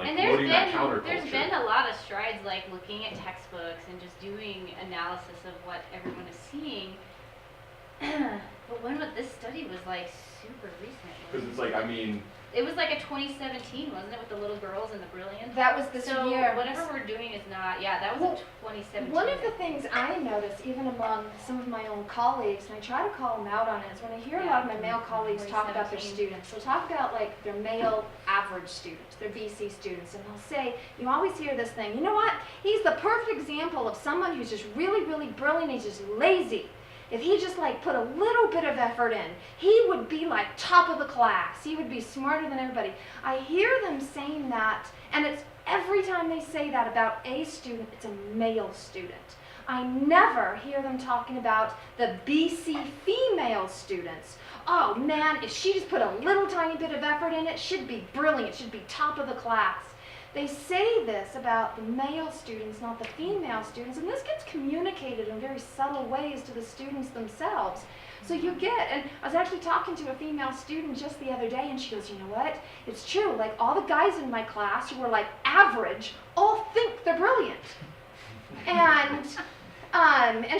and promoting that counterculture. there's been a lot of strides, like looking at textbooks and just doing analysis of what everyone is seeing. But this study was like super recent. Because it's like, I mean, It was like a 2017, wasn't it, with the little girls and the brilliant? That was this so year. whatever we're doing is not, yeah, that was Well, in 2017. One of the things I notice, even among some of my own colleagues, and I try to call them out on it, is when I hear a lot of my male colleagues talk about their 2017. students. They'll talk about like their male average students, their BC students, and they'll say, you always hear this thing, you know what, he's the perfect example of someone who's just really, really brilliant, he's just lazy. If he just like put a little bit of effort in, he would be like top of the class. He would be smarter than everybody. I hear them saying that, and it's every time they say that about a student, it's a male student. I never hear them talking about the BC female students. Oh man, if she just put a little tiny bit of effort in it, she'd be brilliant, she'd be top of the class. They say this about the male students, not the female students, and this gets communicated in very subtle ways to the students themselves. So you get, and I was actually talking to a female student just the other day, and she goes, you know what, it's true, like all the guys in my class who are like average all think they're brilliant. And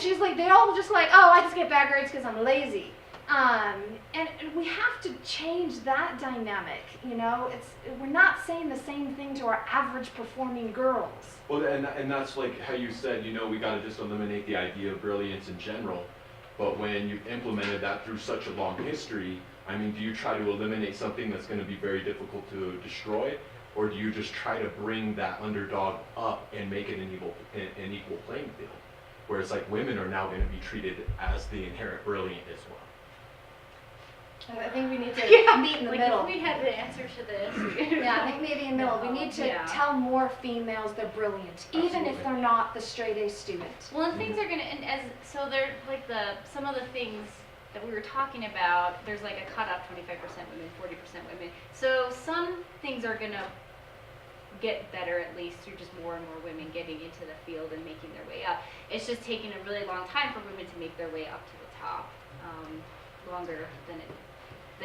she's like, they all just like, oh, I just get bad grades because I'm lazy. And we have to change that dynamic, you know, we're not saying the same thing to our average performing girls. well, and that's like how you said, you know, we got to just eliminate the idea of brilliance in general. But when you've implemented that through such a long history, I mean, do you try to eliminate something that's going to be very difficult to destroy? Or do you just try to bring that underdog up and make it an equal playing field? Whereas like women are now going to be treated as the inherent brilliant as well. I think we need to meet in the like middle. If we had the answer to this. Yeah, I think maybe in the middle. We need to tell more females they're brilliant, even if they're not the straight A student. Well, and things are gonna, so they're like some of the things that we were talking about, there's like a cutoff, 25% women, 40% women. So some things are gonna get better, at least through just more and more women getting into the field and making their way up. It's just taking a really long time for women to make their way up to the top, longer than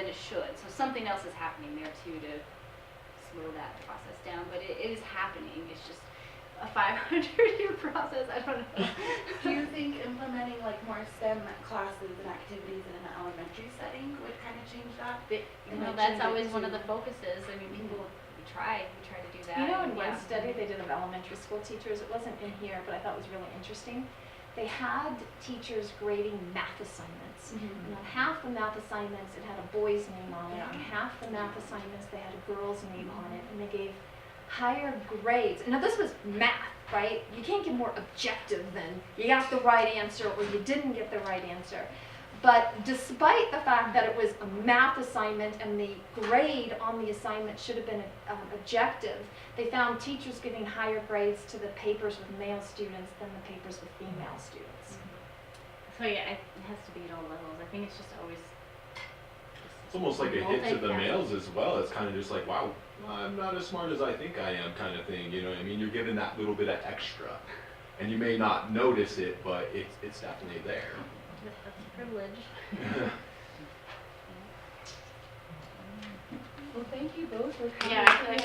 it should. So something else is happening there too to slow that process down, but it is happening. It's just a 500-year process. I don't know. Do you think implementing STEM classes and activities in an elementary setting would kind of change that. You know, that's always one of the focuses. I mean, people, we try to do that. You know, in Yeah. one study they did of elementary school teachers, it wasn't in here, but I thought it was really interesting. They had teachers grading math assignments. And on half the math assignments, it had a boy's name on it. On half the math assignments, they had a girl's name on it. And they gave higher grades. Now, this was math, right? You can't get more objective than you got the right answer or you didn't get the right answer. But despite the fact that it was a math assignment and the grade on the assignment should have been objective, they found teachers giving higher grades to the papers with male students than the papers with female students. So yeah, it has to be at all levels. I think it's just always. It's almost like a hit to the multifaceted. males as well. It's kind of just like, wow, I'm not as smart as I think I am kind of thing. You know what I mean? You're given that little bit of extra. And you may not notice it, but it's definitely there. That's a privilege. Well, thank you both for coming. Yeah, I feel like